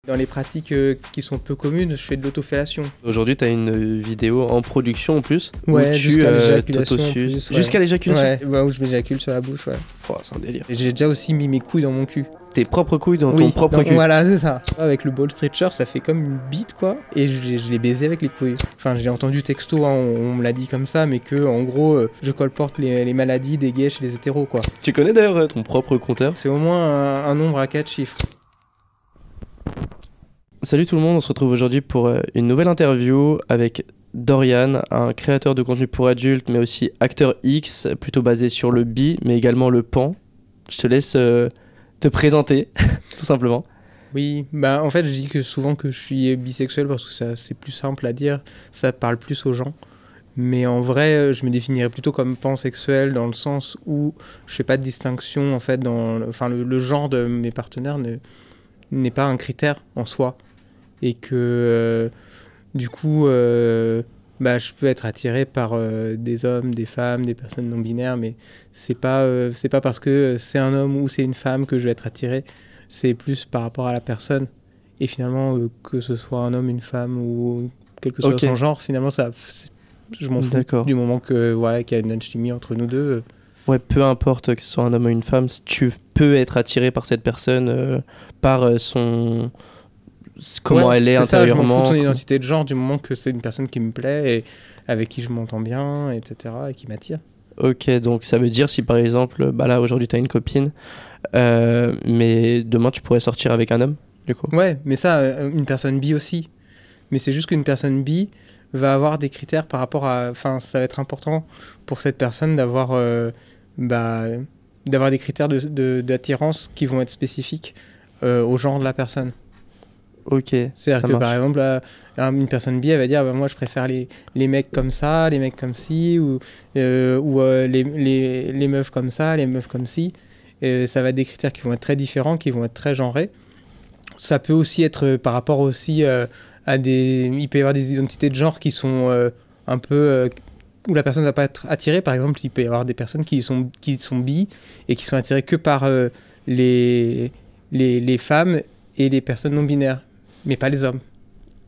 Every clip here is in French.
Dans les pratiques qui sont peu communes, je fais de l'autofellation. Aujourd'hui, tu as une vidéo en production en plus. Ouais, où jusqu'à l'éjaculation. En plus, ouais. Jusqu'à l'éjaculation. Ouais, où je m'éjacule sur la bouche, ouais. Oh, c'est un délire. Et j'ai déjà aussi mis mes couilles dans mon cul. Tes propres couilles dans ton propre cul. Voilà, c'est ça. Avec le ball stretcher, ça fait comme une bite, quoi. Et je l'ai baisé avec les couilles. Enfin, j'ai entendu texto, hein, on me l'a dit comme ça, mais que, en gros, je colporte les maladies des gays chez les hétéros, quoi. Tu connais d'ailleurs ton propre compteur? C'est au moins un nombre à 4 chiffres. Salut tout le monde, on se retrouve aujourd'hui pour une nouvelle interview avec Dorian, un créateur de contenu pour adultes, mais aussi acteur X, plutôt basé sur le bi, mais également le pan. Je te laisse te présenter, tout simplement. Oui, bah en fait je dis que souvent que je suis bisexuel parce que c'est plus simple à dire, ça parle plus aux gens. Mais en vrai, je me définirais plutôt comme pansexuel dans le sens où je fais pas de distinction en fait le genre de mes partenaires n'est pas un critère en soi. Et que du coup, je peux être attiré par des hommes, des femmes, des personnes non binaires, mais c'est pas parce que c'est un homme ou c'est une femme que je vais être attiré, c'est plus par rapport à la personne. Et finalement, que ce soit un homme, une femme ou quel que soit son genre, finalement, je m'en fous. D'accord. Du moment qu'il y a une alchimie entre nous deux. Ouais, peu importe que ce soit un homme ou une femme, si tu peux être attiré par cette personne, par son... comment elle est intérieurement. Je m'en fous de son identité de genre du moment que c'est une personne qui me plaît et avec qui je m'entends bien, etc. et qui m'attire. Ok, donc ça veut dire si par exemple, là aujourd'hui tu as une copine, mais demain tu pourrais sortir avec un homme, du coup. Ouais, mais ça, une personne bi aussi. Mais c'est juste qu'une personne bi va avoir des critères par rapport à... Enfin, ça va être important pour cette personne d'avoir des critères d'attirance qui vont être spécifiques au genre de la personne. Ok, c'est-à-dire que par exemple, une personne bi, elle va dire moi je préfère les mecs comme ça, les mecs comme ci, ou les meufs comme ça, les meufs comme ci. Et ça va être des critères qui vont être très différents, qui vont être très genrés. Ça peut aussi être par rapport aussi à des... Il peut y avoir des identités de genre qui sont un peu... où la personne ne va pas être attirée. Par exemple, il peut y avoir des personnes qui sont bi et qui sont attirées que par les femmes et les personnes non binaires, mais pas les hommes.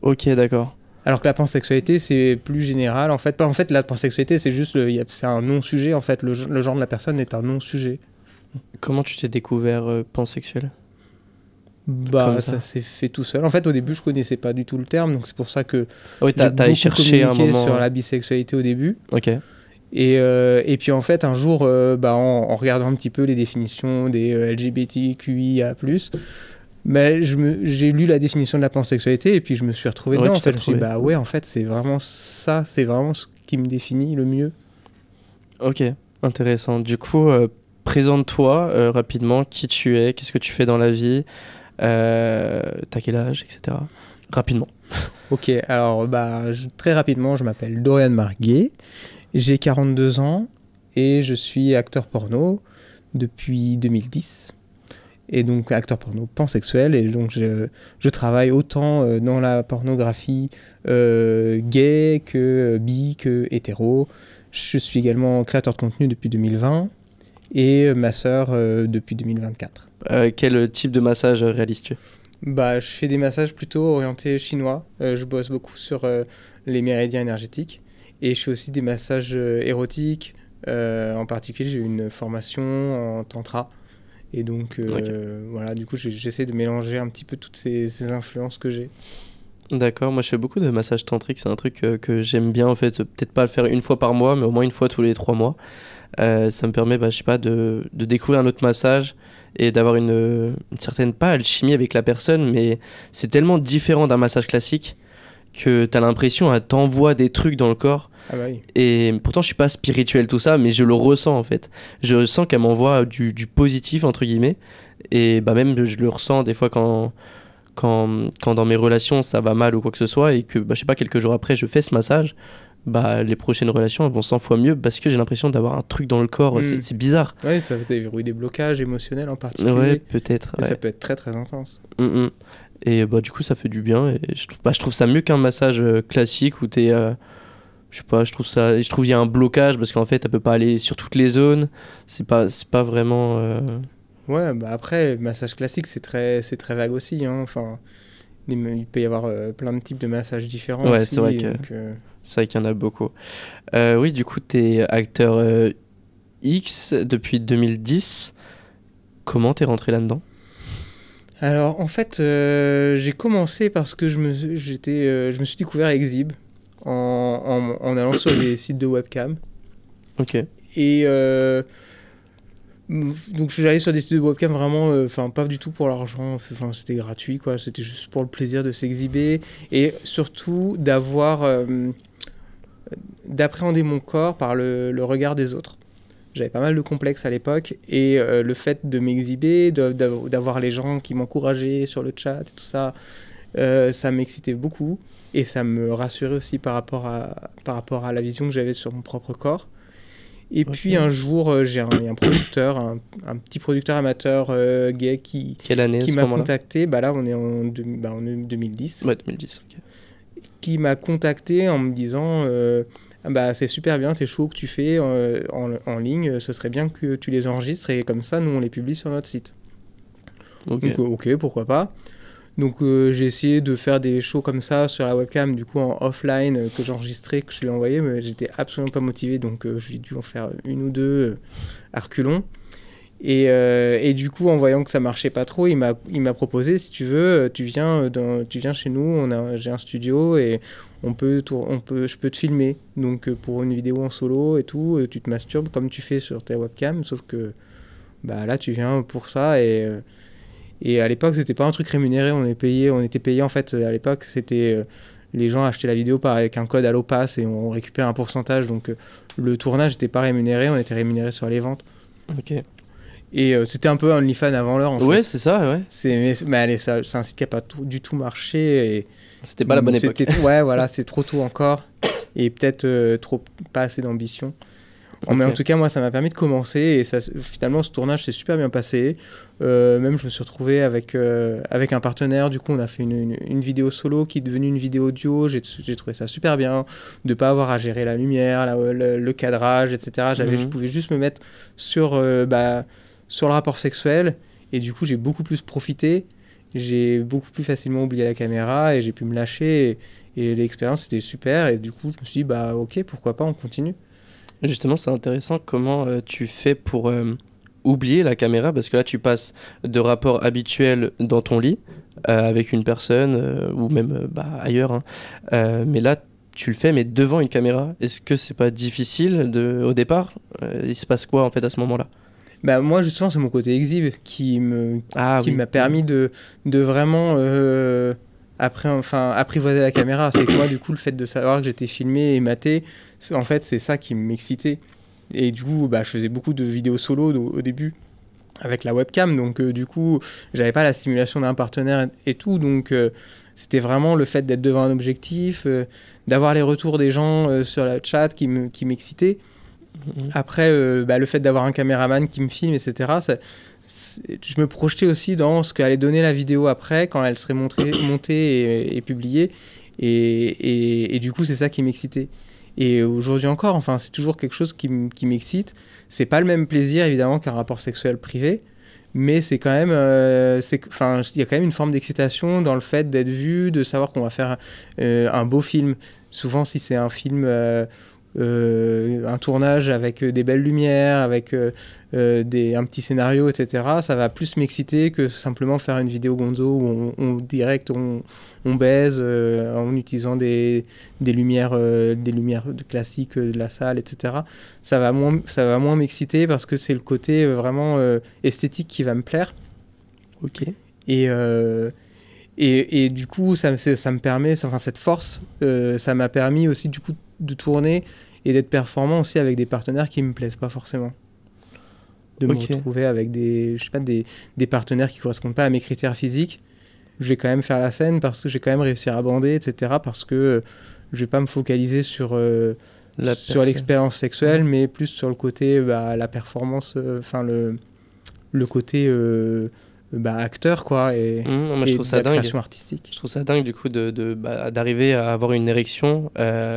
Ok, d'accord. Alors que la pansexualité, c'est plus général. En fait, la pansexualité, c'est juste... c'est un non-sujet, en fait. Le genre de la personne est un non-sujet. Comment tu t'es découvert pansexuel ? Ça s'est fait tout seul. En fait, au début, je connaissais pas du tout le terme, donc c'est pour ça que j'ai beaucoup cherché communiqué sur la bisexualité au début. Ok. Et puis en fait, un jour, en regardant un petit peu les définitions des LGBTQIA+, j'ai lu la définition de la pansexualité et puis je me suis retrouvé dedans. En fait, je me suis dit, en fait, c'est vraiment ça, c'est vraiment ce qui me définit le mieux. Ok, intéressant. Du coup, présente-toi rapidement, qui tu es, qu'est-ce que tu fais dans la vie, t'as quel âge, etc. Rapidement. Ok, alors très rapidement, je m'appelle Dorian Marguet, j'ai 42 ans et je suis acteur porno depuis 2010. Et donc acteur porno pansexuel, et donc je travaille autant dans la pornographie gay que bi que hétéro. Je suis également créateur de contenu depuis 2020 et masseur depuis 2024. Quel type de massage réalises-tu ? Je fais des massages plutôt orientés chinois. Je bosse beaucoup sur les méridiens énergétiques et je fais aussi des massages érotiques. En particulier, j'ai eu une formation en tantra. Et donc, du coup, j'essaie de mélanger un petit peu toutes ces influences que j'ai. D'accord, moi je fais beaucoup de massages tantriques, c'est un truc que j'aime bien en fait, peut-être pas le faire une fois par mois, mais au moins une fois tous les 3 mois. Ça me permet, de découvrir un autre massage et d'avoir une certaine, pas alchimie avec la personne, mais c'est tellement différent d'un massage classique que t'as l'impression qu'elle t'envoie des trucs dans le corps. Ah bah oui. Et pourtant je suis pas spirituel tout ça, mais je le ressens en fait. Je sens qu'elle m'envoie du positif entre guillemets, et même je le ressens des fois quand dans mes relations ça va mal ou quoi que ce soit, et que quelques jours après je fais ce massage, les prochaines relations elles vont 100 fois mieux parce que j'ai l'impression d'avoir un truc dans le corps. C'est bizarre. Ouais, ça va déverrouiller des blocages émotionnels en particulier. Ouais, peut-être. Et ça peut être très très intense. Et du coup ça fait du bien, et je trouve ça mieux qu'un massage classique où t'es je trouve il y a un blocage parce qu'en fait elle peut pas aller sur toutes les zones, c'est pas vraiment Ouais, après massage classique c'est très vague aussi, hein. Enfin, Il peut y avoir plein de types de massages différents Ouais, aussi. c'est vrai qu'il y en a beaucoup. Oui, du coup, tu es acteur X depuis 2010. Comment t'es rentré là-dedans? Alors, en fait, j'ai commencé parce que je me suis découvert Exhib en allant sur des sites de webcam. Ok. Et donc, je suis allé sur des sites de webcam vraiment, pas du tout pour l'argent, c'était gratuit, quoi. C'était juste pour le plaisir de s'exhiber et surtout d'appréhender mon corps par le regard des autres. J'avais pas mal de complexes à l'époque et le fait de m'exhiber, d'avoir les gens qui m'encourageaient sur le chat et tout ça, ça m'excitait beaucoup et ça me rassurait aussi par rapport à la vision que j'avais sur mon propre corps. Et puis un jour, il y a un producteur, un petit producteur amateur gay qui m'a contacté. Bah là, on est en 2010. Ouais, 2010, ok. Qui m'a contacté en me disant bah, c'est super bien tes shows que tu fais en ligne, ce serait bien que tu les enregistres et comme ça, nous, on les publie sur notre site. Okay. Donc, ok, pourquoi pas. Donc, j'ai essayé de faire des shows comme ça sur la webcam, du coup, en offline, que j'enregistrais, que je lui ai envoyé, mais j'étais absolument pas motivé, donc j'ai dû en faire une ou deux à reculons. Et du coup, en voyant que ça marchait pas trop, il m'a proposé, si tu veux, tu viens chez nous, j'ai un studio et je peux te filmer. Donc pour une vidéo en solo et tout, tu te masturbes comme tu fais sur ta webcam, sauf que bah là tu viens pour ça et à l'époque c'était pas un truc rémunéré, on était payé en fait à l'époque, c'était les gens achetaient la vidéo avec un code Allopass et on récupère un pourcentage, donc le tournage n'était pas rémunéré, on était rémunéré sur les ventes. Ok. Et c'était un peu OnlyFans avant l'heure en fait. Ouais, c'est ça, ouais. Mais c'est un site qui n'a pas du tout marché. Et c'était pas la bonne époque. Ouais, voilà, c'est trop tôt encore. Et peut-être pas assez d'ambition. Okay. Mais en tout cas, moi, ça m'a permis de commencer. Et finalement, ce tournage s'est super bien passé. Même, je me suis retrouvé avec un partenaire. Du coup, on a fait une vidéo solo qui est devenue une vidéo audio. J'ai trouvé ça super bien de ne pas avoir à gérer la lumière, le cadrage, etc. Je pouvais juste me mettre sur le rapport sexuel et du coup j'ai beaucoup plus profité, j'ai beaucoup plus facilement oublié la caméra et j'ai pu me lâcher et l'expérience était super et du coup je me suis dit bah ok, pourquoi pas, on continue. Justement, c'est intéressant comment tu fais pour oublier la caméra, parce que là tu passes de rapports habituels dans ton lit avec une personne ou même ailleurs hein. Mais là tu le fais mais devant une caméra. Est-ce que c'est pas difficile au départ? Il se passe quoi en fait à ce moment-là? Bah moi justement c'est mon côté exhibe qui m'a permis de vraiment apprivoiser la caméra. C'est que moi du coup le fait de savoir que j'étais filmé et maté, en fait c'est ça qui m'excitait. Et du coup je faisais beaucoup de vidéos solo au début avec la webcam, donc du coup j'avais pas la stimulation d'un partenaire et tout, donc c'était vraiment le fait d'être devant un objectif, d'avoir les retours des gens sur la chat qui m'excitait. Après, le fait d'avoir un caméraman qui me filme, etc., je me projetais aussi dans ce qu'allait donner la vidéo après, quand elle serait montée et publiée. Et du coup, c'est ça qui m'excitait. Et aujourd'hui encore, enfin, c'est toujours quelque chose qui m'excite. C'est pas le même plaisir, évidemment, qu'un rapport sexuel privé. Mais c'est quand même... il y a quand même une forme d'excitation dans le fait d'être vu, de savoir qu'on va faire un beau film. Souvent, si c'est un film... un tournage avec des belles lumières, avec un petit scénario, etc. Ça va plus m'exciter que simplement faire une vidéo gonzo où on baise en utilisant des lumières classiques de la salle, etc. Ça va moins m'exciter parce que c'est le côté vraiment esthétique qui va me plaire. Ok. Et du coup, ça me permet, cette force, ça m'a permis aussi du coup de tourner et d'être performant aussi avec des partenaires qui me plaisent pas forcément. De me retrouver avec des partenaires qui correspondent pas à mes critères physiques. Je vais quand même faire la scène parce que j'ai quand même réussi à bander, etc. Parce que je vais pas me focaliser sur l'expérience sexuelle, mais plus sur le côté, la performance, le côté... acteur quoi et je trouve ça de la dingue. Création artistique. Je trouve ça dingue du coup d'arriver à avoir une érection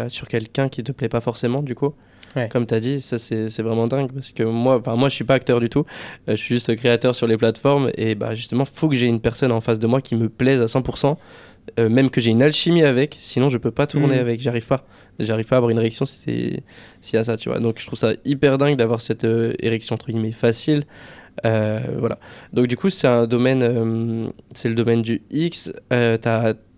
sur quelqu'un qui te plaît pas forcément du coup. Ouais. Comme tu as dit, ça c'est vraiment dingue parce que moi je suis pas acteur du tout, je suis juste créateur sur les plateformes et justement faut que j'ai une personne en face de moi qui me plaise à 100%. même que j'ai une alchimie avec, sinon je peux pas tourner avec, j'arrive pas à avoir une érection s'il y a ça, tu vois. Donc je trouve ça hyper dingue d'avoir cette érection entre guillemets facile. Voilà. Donc du coup c'est un domaine, c'est le domaine du X.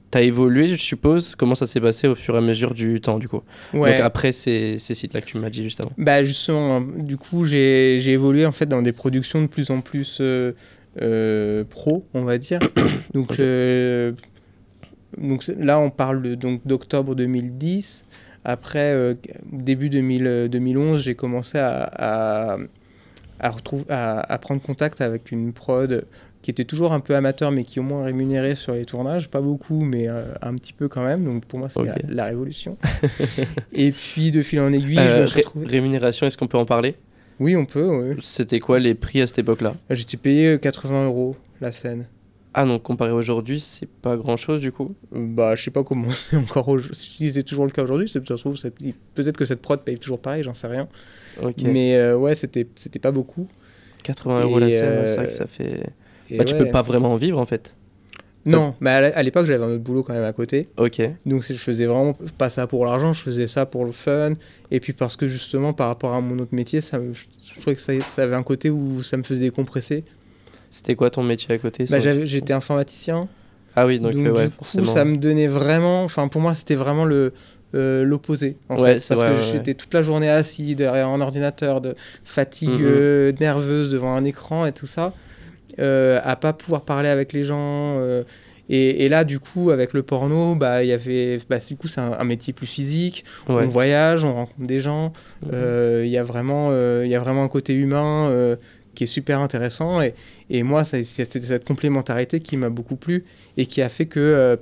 T'as évolué, je suppose. Comment ça s'est passé au fur et à mesure du temps, du coup? Ouais. Donc après ces sites-là que tu m'as dit juste avant. Bah justement, du coup, j'ai évolué en fait dans des productions de plus en plus pro, on va dire. Donc, Ok. là, on parle d'octobre 2010. Après, début 2011, j'ai commencé à prendre contact avec une prod qui était toujours un peu amateur, mais qui au moins rémunérait sur les tournages. Pas beaucoup, mais un petit peu quand même. Donc pour moi, c'était la révolution. Et puis, de fil en aiguille, je me suis retrouvé... Rémunération, est-ce qu'on peut en parler? Oui, on peut. Oui. C'était quoi les prix à cette époque-là? J'étais payé 80 € la scène. Ah non, comparé aujourd'hui, c'est pas grand-chose du coup? Bah, je sais pas comment c'est encore si c'est toujours le cas aujourd'hui. Ça se trouve, peut-être que cette prod paye toujours pareil, j'en sais rien. Okay. Mais ouais, c'était pas beaucoup. 80 € la scène, c'est vrai que ça fait... Bah, tu peux pas vraiment en vivre en fait. Non, mais à l'époque, j'avais un autre boulot quand même à côté. Ok. Donc je faisais vraiment pas ça pour l'argent, je faisais ça pour le fun. Et puis parce que justement, par rapport à mon autre métier, je trouvais que ça avait un côté où ça me faisait décompresser. C'était quoi ton métier à côté? J'étais informaticien. Ah oui, donc ouais, du coup, ça me donnait vraiment... Enfin, pour moi, c'était vraiment l'opposé, en fait. Parce que j'étais toute la journée assis derrière un ordinateur, de fatigue nerveuse devant un écran et tout ça, à pas pouvoir parler avec les gens. Et là, du coup, avec le porno, du coup, c'est un métier plus physique. Ouais. On voyage, on rencontre des gens. Il y a vraiment un côté humain qui est super intéressant. Et moi, c'était cette complémentarité qui m'a beaucoup plu et qui a fait que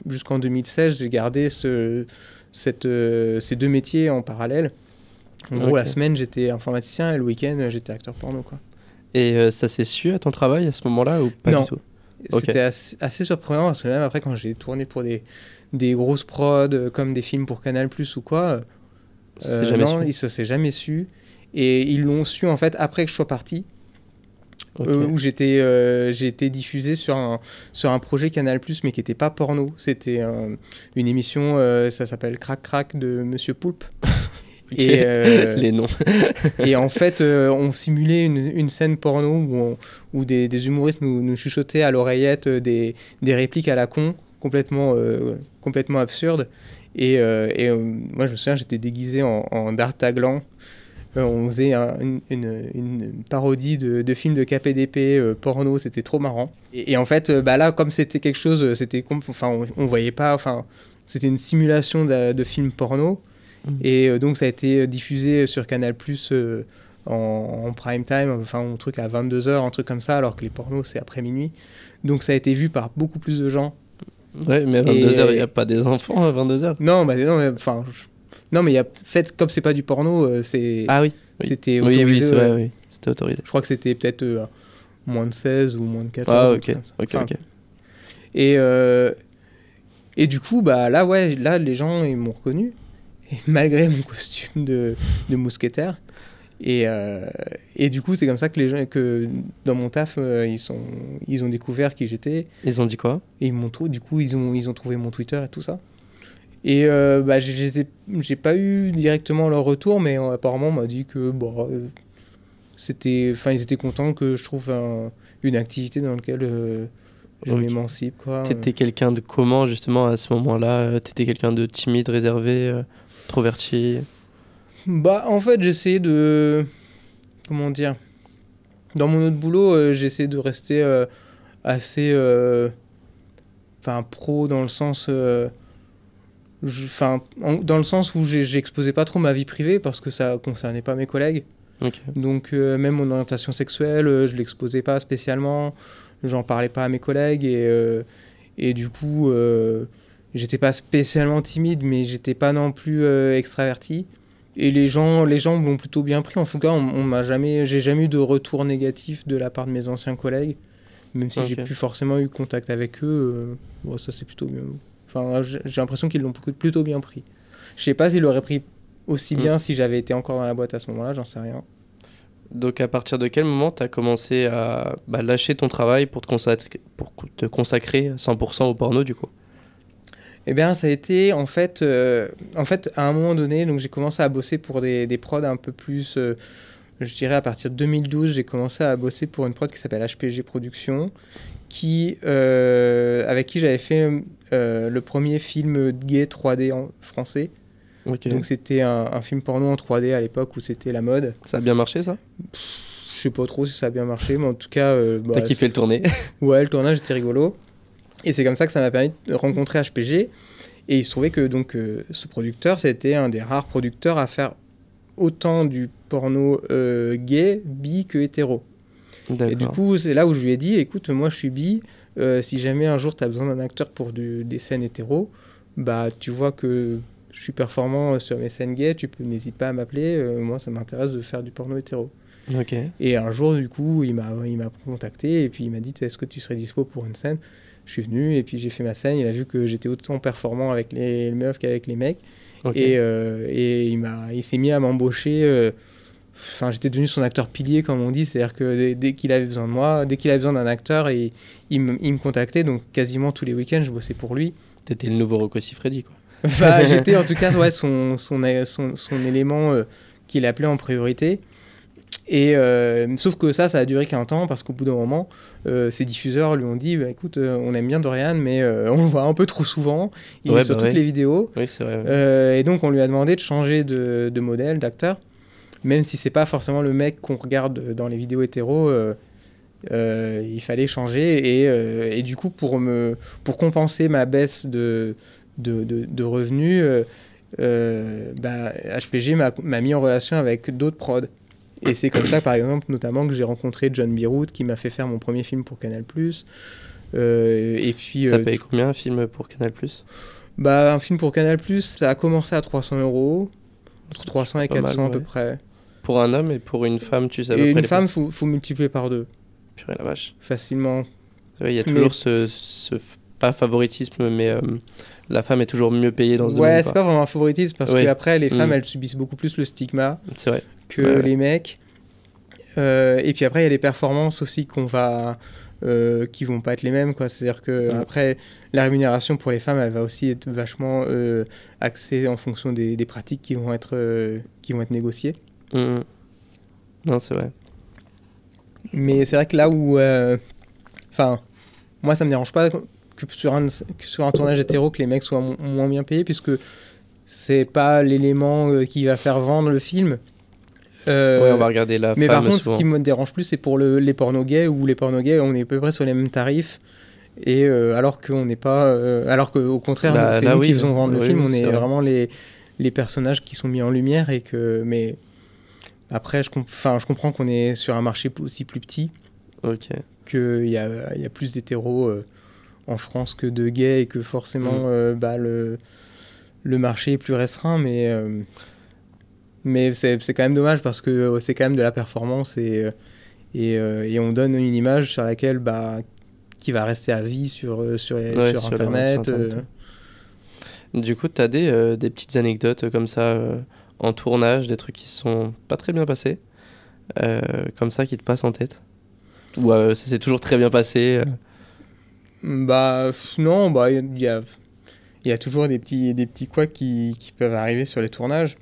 jusqu'en 2016, j'ai gardé ces deux métiers en parallèle. En gros, la semaine, j'étais informaticien et le week-end, j'étais acteur porno, quoi. Et ça s'est su à ton travail à ce moment-là ou pas du tout? C'était assez surprenant parce que même après, quand j'ai tourné pour des grosses prods comme des films pour Canal+ ou quoi, ça s'est jamais su. Et ils l'ont su en fait après que je sois parti. Où j'ai été diffusé sur un projet Canal+, mais qui n'était pas porno. C'était une émission, ça s'appelle Crac Crac de Monsieur Poulpe. Et les noms. Et en fait, on simulait une scène porno où des humoristes nous chuchotaient à l'oreillette des répliques à la con, complètement absurdes. Et moi, je me souviens, j'étais déguisé en D'Artagnan. On faisait une parodie de films de KPDP porno, c'était trop marrant. Et en fait, là, comme c'était quelque chose, on voyait pas, c'était une simulation de films porno. Et donc ça a été diffusé sur Canal+ en prime time, un truc à 22h, un truc comme ça, alors que les pornos c'est après minuit. Donc ça a été vu par beaucoup plus de gens. Ouais, mais à 22h, il n'y a pas des enfants à 22h? Non, non, mais fait, comme c'est pas du porno, c'est... Ah oui. C'était autorisé. Oui, c'est vrai, oui. C'était autorisé. Je crois que c'était peut-être moins de 16 ou moins de 14. Ah, ok. Et du coup, là, les gens, ils m'ont reconnu. Et malgré mon costume de mousquetaire. Et du coup, c'est comme ça que les gens, que dans mon taf, ils ont découvert qui j'étais. Ils ont dit quoi? Et ils ont trouvé mon Twitter et tout ça. Et j'ai pas eu directement leur retour, mais apparemment, on m'a dit que ils étaient contents que je trouve une activité dans laquelle je m'émancipe, quoi. T'étais quelqu'un de comment, justement, à ce moment-là? T'étais quelqu'un de timide, réservé, introverti? En fait, j'essayais de... Comment dire? Dans mon autre boulot, j'essayais de rester assez... pro dans le sens... dans le sens où j'exposais pas trop ma vie privée parce que ça concernait pas mes collègues. Okay. Donc même mon orientation sexuelle, je l'exposais pas spécialement, j'en parlais pas à mes collègues et du coup j'étais pas spécialement timide, mais j'étais pas non plus extraverti. Et les gens l'ont plutôt bien pris. En tout cas, j'ai jamais eu de retour négatif de la part de mes anciens collègues, même si j'ai plus forcément eu contact avec eux. Ça c'est plutôt bien. J'ai l'impression qu'ils l'ont plutôt bien pris. Je sais pas s'ils l'auraient pris aussi bien si j'avais été encore dans la boîte à ce moment-là, j'en sais rien. Donc à partir de quel moment tu as commencé à lâcher ton travail pour te consacrer 100% au porno du coup? Eh bien, ça a été en fait, à un moment donné, donc j'ai commencé à bosser pour des prods un peu plus. Je dirais à partir de 2012, j'ai commencé à bosser pour une prod qui s'appelle HPG Productions, avec qui j'avais fait le premier film gay 3D en français. Ok. Donc c'était un film porno en 3D à l'époque où c'était la mode. Ça a bien marché, ça? Je sais pas trop si ça a bien marché, mais en tout cas. T'as kiffé le tourner? Ouais, le tournage était rigolo. Et c'est comme ça que ça m'a permis de rencontrer HPG. Et il se trouvait que donc, ce producteur, c'était un des rares producteurs à faire autant du porno gay, bi que hétéro. D'accord. Et du coup, c'est là où je lui ai dit, écoute, moi je suis bi, si jamais un jour tu as besoin d'un acteur pour des scènes hétéro, bah tu vois que je suis performant sur mes scènes gays, n'hésite pas à m'appeler, moi ça m'intéresse de faire du porno hétéro. Ok. Et un jour, du coup, il m'a contacté et puis il m'a dit, est-ce que tu serais dispo pour une scène? Je suis venu et puis j'ai fait ma scène, il a vu que j'étais autant performant avec les meufs qu'avec les mecs. Ok. Et il s'est mis à m'embaucher. Enfin, j'étais devenu son acteur pilier, comme on dit. C'est-à-dire que dès qu'il avait besoin de moi, dès qu'il avait besoin d'un acteur, il me contactait. Donc, quasiment tous les week-ends, je bossais pour lui. T'étais le nouveau Rocco Siffredi, quoi. Enfin, j'étais en tout cas ouais, son élément qu'il appelait en priorité. Et sauf que ça a duré qu'un temps parce qu'au bout d'un moment, ses diffuseurs lui ont dit bah, écoute, on aime bien Dorian, mais on le voit un peu trop souvent. Il est sur toutes les vidéos. Oui, c'est vrai. Et donc, on lui a demandé de changer de modèle, d'acteur. Même si c'est pas forcément le mec qu'on regarde dans les vidéos hétéro, il fallait changer. Et du coup, pour compenser ma baisse de revenus, HPG m'a mis en relation avec d'autres prods. Et c'est comme ça, par exemple, notamment que j'ai rencontré John Beirut, qui m'a fait faire mon premier film pour Canal+. Et puis, ça paye combien un film pour Canal+? Bah, un film pour Canal+, ça a commencé à 300 €, entre 300 et 400 à peu près. Pour un homme et pour une femme, tu sais à peu près. Et une femme, faut multiplier par 2. Purée la vache. Facilement. Il y a toujours ce pas favoritisme, mais la femme est toujours mieux payée dans ce domaine. Ouais, c'est pas vraiment un favoritisme, parce qu'après, les femmes, elles subissent beaucoup plus le stigma que les mecs. Et puis après, il y a les performances aussi qui vont pas être les mêmes, quoi. C'est-à-dire que après, la rémunération pour les femmes, elle va aussi être vachement axée en fonction des pratiques qui vont être négociées. Non, c'est vrai. Mais c'est vrai que là où, moi, ça me dérange pas que sur un tournage hétéro que les mecs soient moins bien payés, puisque c'est pas l'élément qui va faire vendre le film. Ouais, on va regarder la femme. Mais par contre, souvent. ce qui me dérange plus, c'est pour les pornos gays, où les pornos gays, on est à peu près sur les mêmes tarifs. Et alors qu'on n'est pas. Alors qu'au contraire, c'est nous qui faisons vendre le film, on est vraiment les personnages qui sont mis en lumière. Mais après, je comprends qu'on est sur un marché aussi plus petit. Ok. Qu'il y a plus d'hétéros en France que de gays et que forcément le marché est plus restreint. Mais c'est quand même dommage parce que c'est quand même de la performance et on donne une image sur laquelle qui va rester à vie sur Internet. Du coup, tu as des petites anecdotes comme ça en tournage, des trucs qui sont pas très bien passés, comme ça qui te passent en tête? Ou ça s'est toujours très bien passé? Non, il y a toujours des petits couacs qui peuvent arriver sur les tournages.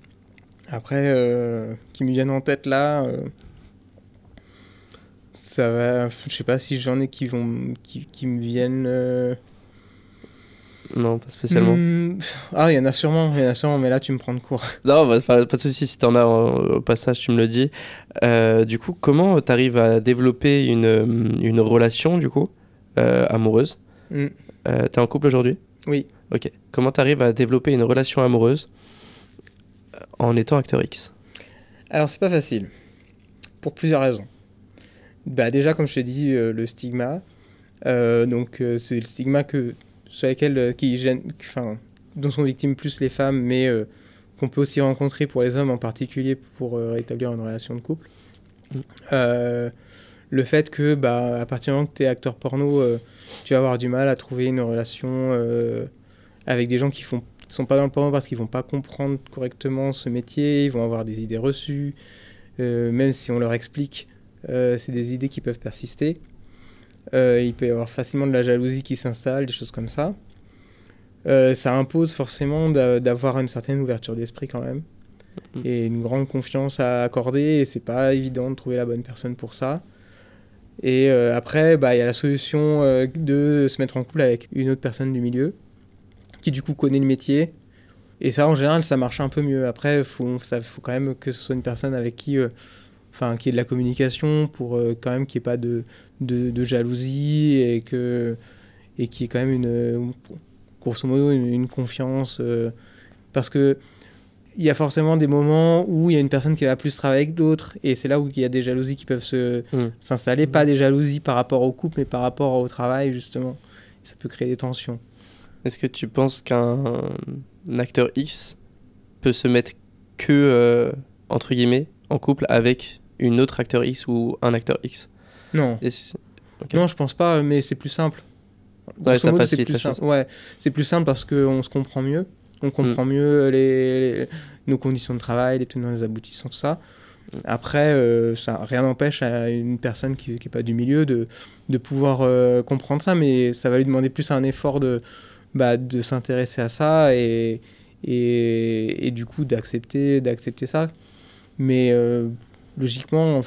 Après, qui me viennent en tête là, ça va. Je sais pas si j'en ai qui me viennent. Non, pas spécialement. Il y en a sûrement, mais là tu me prends de court. Non, pas de soucis, si t'en as au passage, tu me le dis. Du coup, comment t'arrives à développer une relation, du coup, amoureuse? T'es en couple aujourd'hui? Oui. Ok. Comment t'arrives à développer une relation amoureuse en étant acteur X? Alors, c'est pas facile. Pour plusieurs raisons. Déjà, comme je te dis, le stigma. Donc, c'est le stigma sur lequel dont sont victimes plus les femmes, mais qu'on peut aussi rencontrer pour les hommes en particulier pour rétablir une relation de couple. Le fait que, à partir du moment que tu es acteur porno, tu vas avoir du mal à trouver une relation avec des gens qui sont pas dans le porno parce qu'ils vont pas comprendre correctement ce métier, ils vont avoir des idées reçues, même si on leur explique, c'est des idées qui peuvent persister. Il peut y avoir facilement de la jalousie qui s'installe, des choses comme ça. Ça impose forcément d'avoir une certaine ouverture d'esprit quand même et une grande confiance à accorder, et c'est pas évident de trouver la bonne personne pour ça. Et après, il y a la solution de se mettre en couple avec une autre personne du milieu qui du coup connaît le métier, et ça en général ça marche un peu mieux. Après faut quand même que ce soit une personne avec qui qui ait de la communication pour quand même qu'il n'y ait pas de jalousie, et qu'il y ait quand même grosso modo une confiance, parce que il y a forcément des moments où il y a une personne qui va plus travailler que d'autres, et c'est là où il y a des jalousies qui peuvent s'installer, pas des jalousies par rapport au couple mais par rapport au travail justement. Ça peut créer des tensions. Est-ce que tu penses qu'un acteur X peut se mettre que entre guillemets en couple avec une autre acteur X ou un acteur X? Non. Okay. Non, je pense pas, mais c'est plus simple. Ça facilite la chose. Ouais, c'est plus simple parce qu'on se comprend mieux. On comprend mieux nos conditions de travail, les tenants, les aboutissants, tout ça. Après, rien n'empêche à une personne qui n'est pas du milieu de pouvoir comprendre ça, mais ça va lui demander plus un effort de s'intéresser à ça et du coup d'accepter ça. Mais logiquement,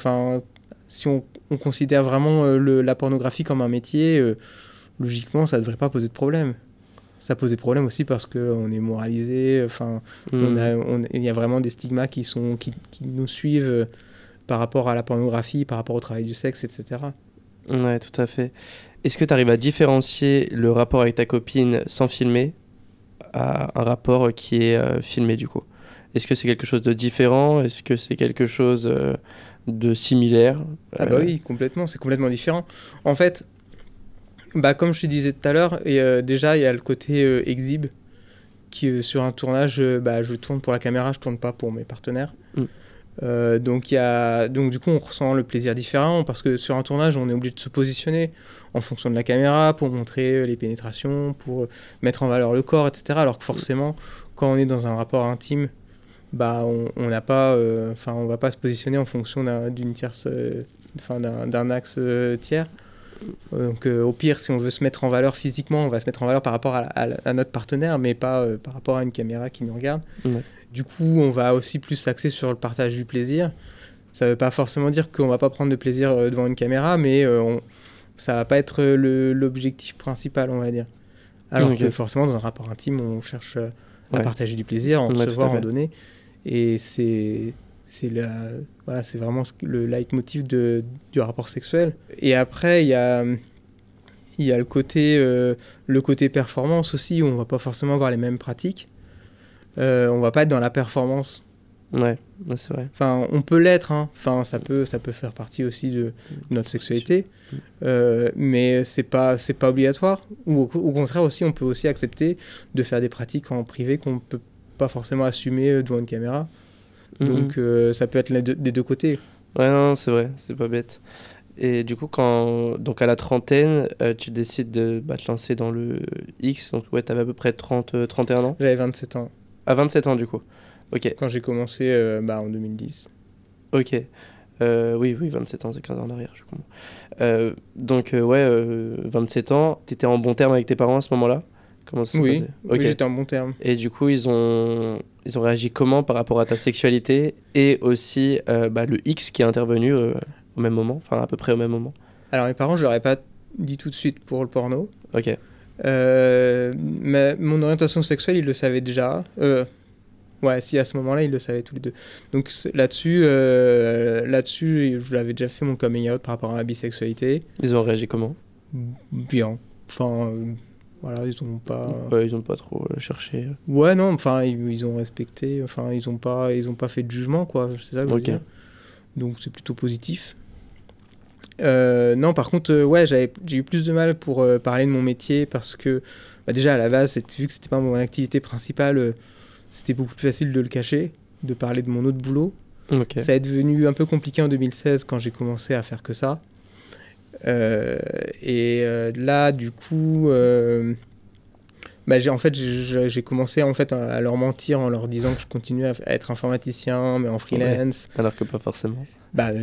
si on considère vraiment la pornographie comme un métier, logiquement, ça ne devrait pas poser de problème. Ça pose des problèmes aussi parce qu'on est moralisé, il y a vraiment des stigmas qui nous suivent par rapport à la pornographie, par rapport au travail du sexe, etc. Ouais, tout à fait. Est-ce que tu arrives à différencier le rapport avec ta copine sans filmer à un rapport qui est filmé du coup? Est-ce que c'est quelque chose de différent? Est-ce que c'est quelque chose de similaire? Ah bah oui, complètement, c'est complètement différent. En fait, comme je te disais tout à l'heure, déjà il y a le côté exhibe, qui sur un tournage, je tourne pour la caméra, je tourne pas pour mes partenaires. Donc du coup on ressent le plaisir différent, parce que sur un tournage on est obligé de se positionner en fonction de la caméra pour montrer les pénétrations, pour mettre en valeur le corps, etc. Alors que forcément quand on est dans un rapport intime, on n'a pas, on va pas se positionner en fonction d'une tierce, d'un axe tiers. Donc au pire, si on veut se mettre en valeur physiquement, on va se mettre en valeur par rapport à notre partenaire, mais pas par rapport à une caméra qui nous regarde. Du coup, on va aussi plus s'axer sur le partage du plaisir. Ça ne veut pas forcément dire qu'on ne va pas prendre de plaisir devant une caméra, mais ça ne va pas être l'objectif principal, on va dire. Alors que forcément, dans un rapport intime, on cherche à partager du plaisir, en recevoir, en donner. Et c'est vraiment le leitmotiv du rapport sexuel. Et après, il y a le côté performance aussi, où on ne va pas forcément avoir les mêmes pratiques. On ne va pas être dans la performance. Ouais, c'est vrai. On peut l'être, hein. Ça peut faire partie aussi de notre sexualité, mais c'est pas obligatoire. Ou au contraire aussi, on peut aussi accepter de faire des pratiques en privé qu'on ne peut pas forcément assumer devant une caméra. Donc ça peut être des deux côtés. Ouais, non, c'est vrai, c'est pas bête. Et du coup, donc à la trentaine, tu décides de te lancer dans le X, donc ouais, t'avais à peu près 31 ans. J'avais 27 ans. À 27 ans du coup. Ok. Quand j'ai commencé en 2010. Ok. Oui, 27 ans, c'est 15 ans en arrière, je comprends. Donc 27 ans, t'étais en bon terme avec tes parents à ce moment-là? Comment ça s'est passé? Oui, j'étais en bon terme. Et du coup, ils ont réagi comment par rapport à ta sexualité et aussi le X qui est intervenu au même moment, enfin à peu près au même moment? Alors mes parents, je leur ai pas dit tout de suite pour le porno. Ok. Mais mon orientation sexuelle, ils le savaient déjà. Si, à ce moment-là, ils le savaient tous les deux. Donc là-dessus, je l'avais déjà fait mon coming out par rapport à la bisexualité. Ils ont réagi comment? Bien. Ils ont pas... Ouais, ils ont pas trop cherché. Ouais, non, ils ont respecté, ils ont pas fait de jugement, quoi, c'est ça que je veux dire. Donc c'est plutôt positif. Non, par contre, j'ai eu plus de mal pour parler de mon métier, parce que, déjà, à la base, vu que c'était pas mon activité principale, c'était beaucoup plus facile de le cacher, de parler de mon autre boulot. Okay. Ça est devenu un peu compliqué en 2016, quand j'ai commencé à faire que ça. Là, du coup, j'ai commencé à leur mentir en leur disant que je continuais à être informaticien, mais en freelance. Ouais. Alors que pas forcément.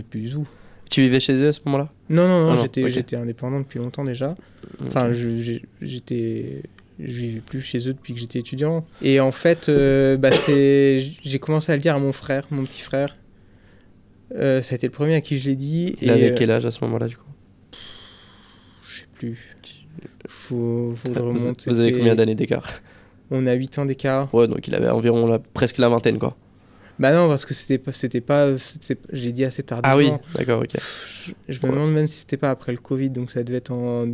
Plus du tout. Tu vivais chez eux à ce moment-là? Non, j'étais indépendant depuis longtemps déjà. Okay. je vivais plus chez eux depuis que j'étais étudiant. Et en fait, j'ai commencé à le dire à mon frère, mon petit frère. Ça a été le premier à qui je l'ai dit. Il avait quel âge à ce moment-là, du coup? Je sais plus. Faut que je remonte. Vous avez combien d'années d'écart? On a 8 ans d'écart. Ouais, donc il avait environ presque la vingtaine, quoi. Bah non, parce que j'ai dit assez tardivement. Ah oui, d'accord, ok. Je me demande même si c'était pas après le Covid, donc ça devait être en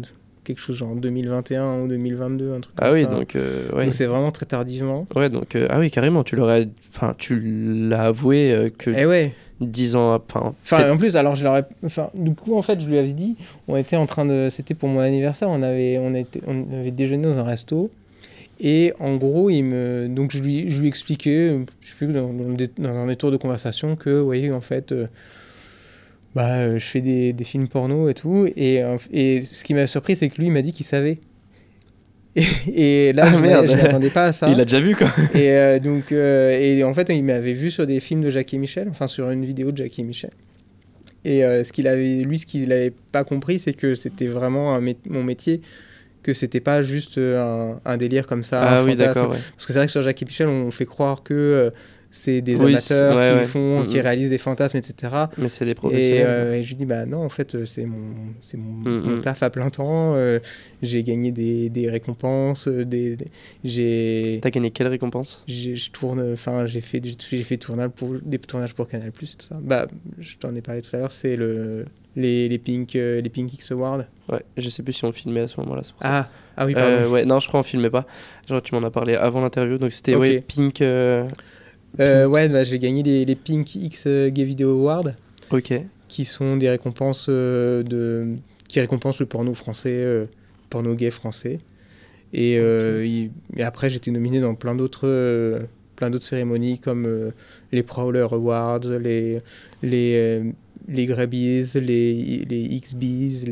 quelque chose genre 2021 ou 2022, un truc comme ça. Ah oui, donc ouais. Donc c'est vraiment très tardivement. Ouais, donc ah oui, carrément, tu l'as avoué que Eh ouais. 10 ans, enfin en plus, alors du coup en fait je lui avais dit, on était en train de, c'était pour mon anniversaire, on avait déjeuné dans un resto. Et en gros, donc je lui expliquais, je sais plus, dans un détour de conversation, que, vous voyez, en fait, je fais des films porno et tout. Et ce qui m'a surpris, c'est que lui, il m'a dit qu'il savait. Et là, je ne m'attendais pas à ça. Il a déjà vu, quoi. Et donc, en fait, il m'avait vu sur des films de Jackie et Michel, enfin sur une vidéo de Jackie et Michel. Et ce qu'il n'avait pas compris, c'est que c'était vraiment mon métier, que c'était pas juste un délire comme ça. Ah oui, d'accord. Ouais. Parce que c'est vrai que sur Jackie et Michel, on fait croire que c'est des amateurs qui réalisent des fantasmes, etc. Mais c'est des professionnels. Et je lui dis, bah non, en fait, c'est mon taf à plein temps. J'ai gagné des récompenses. T'as gagné quelle récompense? J'ai fait des tournages pour Canal+, tout ça. Bah, je t'en ai parlé tout à l'heure, c'est les Pink X Awards. Ouais, je sais plus si on filmait à ce moment-là. Ah oui, pardon. Ouais, non, je crois qu'on filmait pas. Genre, tu m'en as parlé avant l'interview, donc c'était Pink. Ouais, j'ai gagné les Pink X Gay Video Awards. Ok. Qui sont des récompenses qui récompensent le porno français, porno gay français. Et après, j'étais nominé dans plein d'autres cérémonies comme les Prowler Awards, les Grabbies, les XBs,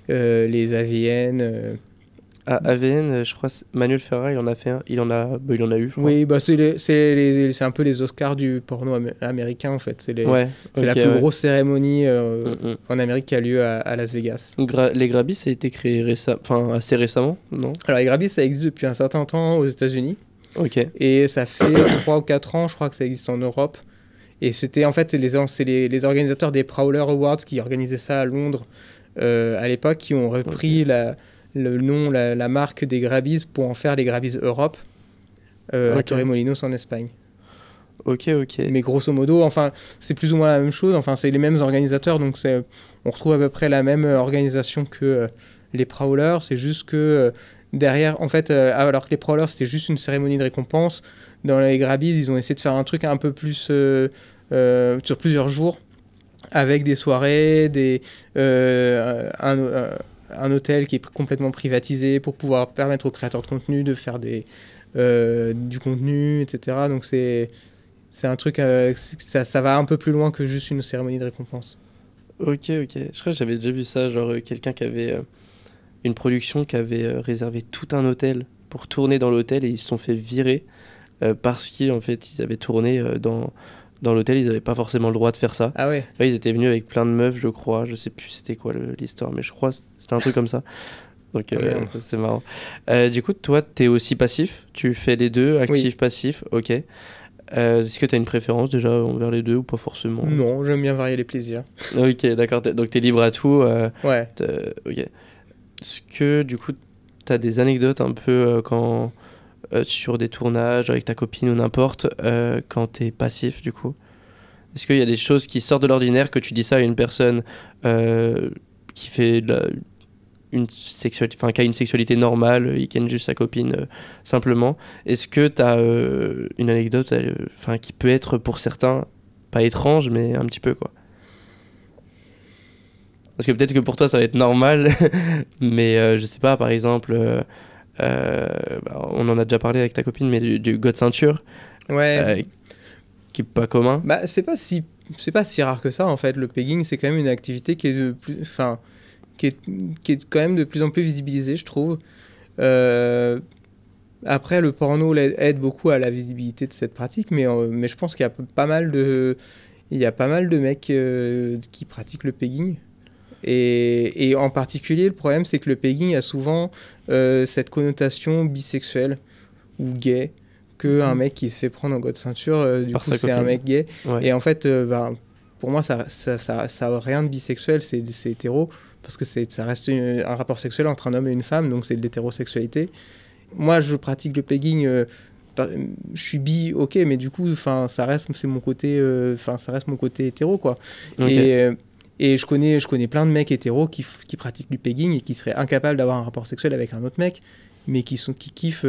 les AVN. AVN, je crois, Manuel Ferrara, il en a fait un. Il en a eu, je crois. Oui, c'est un peu les Oscars du porno américain, en fait. C'est la plus grosse cérémonie en Amérique qui a lieu à Las Vegas. Les Grabbies, ça a été créé assez récemment, non? Alors, les Grabbies, ça existe depuis un certain temps aux États-Unis. Ok. Et ça fait 3 ou 4 ans, je crois, que ça existe en Europe. Et c'était en fait les organisateurs des Prowler Awards qui organisaient ça à Londres à l'époque, qui ont repris le nom, la marque des Grabbies pour en faire les Grabbies Europe à Torremolinos en Espagne. Ok. Mais grosso modo, enfin, c'est plus ou moins la même chose. Enfin, c'est les mêmes organisateurs, donc on retrouve à peu près la même organisation que les Prowlers. C'est juste que derrière, en fait, alors que les Prowlers, c'était juste une cérémonie de récompense. Dans les Grabbies, ils ont essayé de faire un truc un peu plus sur plusieurs jours, avec des soirées, un hôtel qui est complètement privatisé pour pouvoir permettre aux créateurs de contenu de faire du contenu, etc. Donc c'est un truc, ça va un peu plus loin que juste une cérémonie de récompense. Ok. Je crois que j'avais déjà vu ça, genre quelqu'un qui avait une production qui avait réservé tout un hôtel pour tourner dans l'hôtel et ils se sont fait virer parce qu'en fait ils avaient tourné dans l'hôtel, ils n'avaient pas forcément le droit de faire ça. Ah ouais. Là, ils étaient venus avec plein de meufs, je crois. Je sais plus c'était quoi l'histoire, mais je crois que c'était un truc comme ça. Donc c'est marrant. Du coup, toi, tu es aussi passif? Tu fais les deux, actif, passif? Ok. Est-ce que tu as une préférence déjà envers les deux ou pas forcément? Non, j'aime bien varier les plaisirs. Ok, d'accord. Donc tu es libre à tout. Ouais. Ok. Est-ce que du coup, tu as des anecdotes un peu quand... sur des tournages avec ta copine ou n'importe, quand t'es passif du coup? Est-ce qu'il y a des choses qui sortent de l'ordinaire, que tu dis ça à une personne qui fait qui a une sexualité normale, il ken juste sa copine simplement? Est-ce que t'as une anecdote qui peut être pour certains pas étrange mais un petit peu quoi? Parce que peut-être que pour toi ça va être normal mais je sais pas, par exemple on en a déjà parlé avec ta copine, mais du God ceinture, qui est pas commun. Bah c'est pas si rare que ça en fait. Le pegging, c'est quand même une activité qui est quand même de plus en plus visibilisée, je trouve. Après, le porno aide beaucoup à la visibilité de cette pratique, mais je pense qu'il y a pas mal de mecs qui pratiquent le pegging. Et en particulier, le problème, c'est que le pegging a souvent cette connotation bisexuelle ou gay, qu'un mec qui se fait prendre en god ceinture, du Par coup, sa c'est copine. un mec gay. Ouais. Et en fait, pour moi, ça a rien de bisexuel, c'est hétéro, parce que ça reste un rapport sexuel entre un homme et une femme, donc c'est de l'hétérosexualité. Moi, je pratique le pegging, je suis bi, ok, mais du coup, ça reste mon côté hétéro, quoi. Ok. Et je connais plein de mecs hétéros qui pratiquent du pegging et qui seraient incapables d'avoir un rapport sexuel avec un autre mec, mais qui kiffent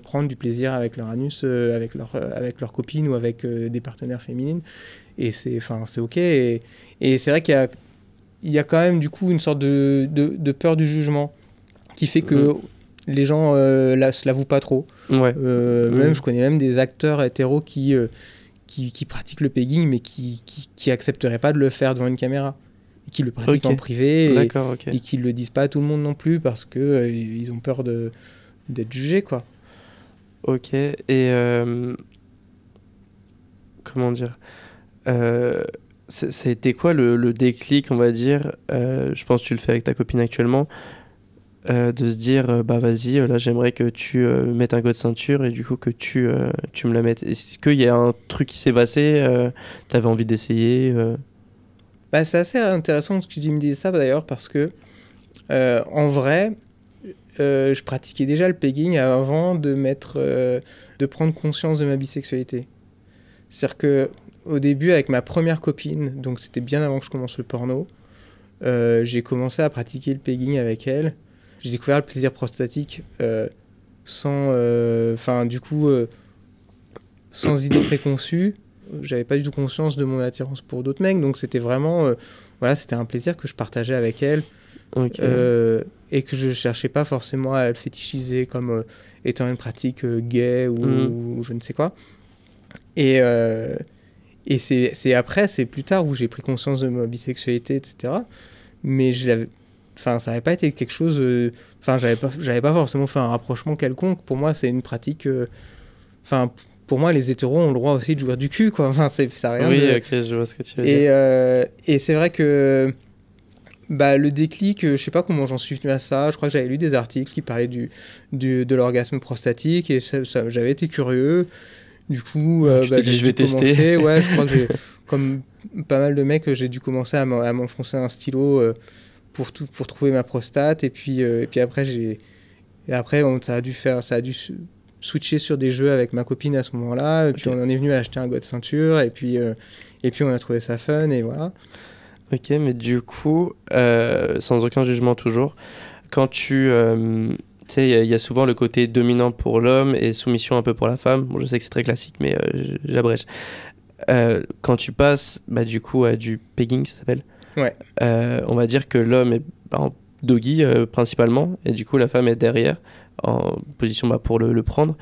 prendre du plaisir avec leur anus, avec leur copine ou avec des partenaires féminines. Et c'est ok. Et c'est vrai qu'il y a quand même du coup une sorte de peur du jugement qui fait que les gens se l'avouent pas trop. Ouais. Même je connais même des acteurs hétéros qui pratiquent le pegging, mais qui accepteraient pas de le faire devant une caméra. Et qui le pratiquent en privé. D'accord, ok. Et qui le disent pas à tout le monde non plus parce que ils ont peur d'être jugés, quoi. Ok. Et comment dire, ça a été quoi le déclic, on va dire, je pense que tu le fais avec ta copine actuellement, de se dire bah vas-y, là j'aimerais que tu mettes un god ceinture et du coup que tu me la mettes. Est-ce qu'il y a un truc qui s'est passé, t'avais envie d'essayer Bah, c'est assez intéressant que tu me dises ça d'ailleurs, parce que en vrai, je pratiquais déjà le pegging avant de prendre conscience de ma bisexualité. C'est-à-dire que au début, avec ma première copine, donc c'était bien avant que je commence le porno, j'ai commencé à pratiquer le pegging avec elle. J'ai découvert le plaisir prostatique sans idée préconçue. J'avais pas du tout conscience de mon attirance pour d'autres mecs, donc c'était vraiment c'était un plaisir que je partageais avec elle. Okay. Et que je cherchais pas forcément à le fétichiser comme étant une pratique gay ou je ne sais quoi. Et c'est après, c'est plus tard où j'ai pris conscience de ma bisexualité, etc. Mais ça n'avait pas été quelque chose... j'avais pas forcément fait un rapprochement quelconque. Pour moi, c'est une pratique... pour moi, les hétéros ont le droit aussi de jouer du cul, quoi. Ça a rien de... ok, je vois ce que tu veux dire. Et c'est vrai que... le déclic, je sais pas comment j'en suis venu à ça. Je crois que j'avais lu des articles qui parlaient de l'orgasme prostatique et j'avais été curieux. Du coup, je vais tester. Ouais, je crois que comme pas mal de mecs, j'ai dû commencer à m'enfoncer un stylo pour trouver ma prostate. Et puis après, ça a dû switcher sur des jeux avec ma copine à ce moment-là. Et puis on en est venu à acheter un god ceinture. Et puis on a trouvé ça fun et voilà. Ok, mais du coup, sans aucun jugement toujours, quand tu sais, il y a souvent le côté dominant pour l'homme et soumission un peu pour la femme. Bon, je sais que c'est très classique, mais j'abrège. Quand tu passes, du coup, à du pegging, ça s'appelle. Ouais. On va dire que l'homme est en doggy principalement, et du coup, la femme est derrière, en position pour le prendre.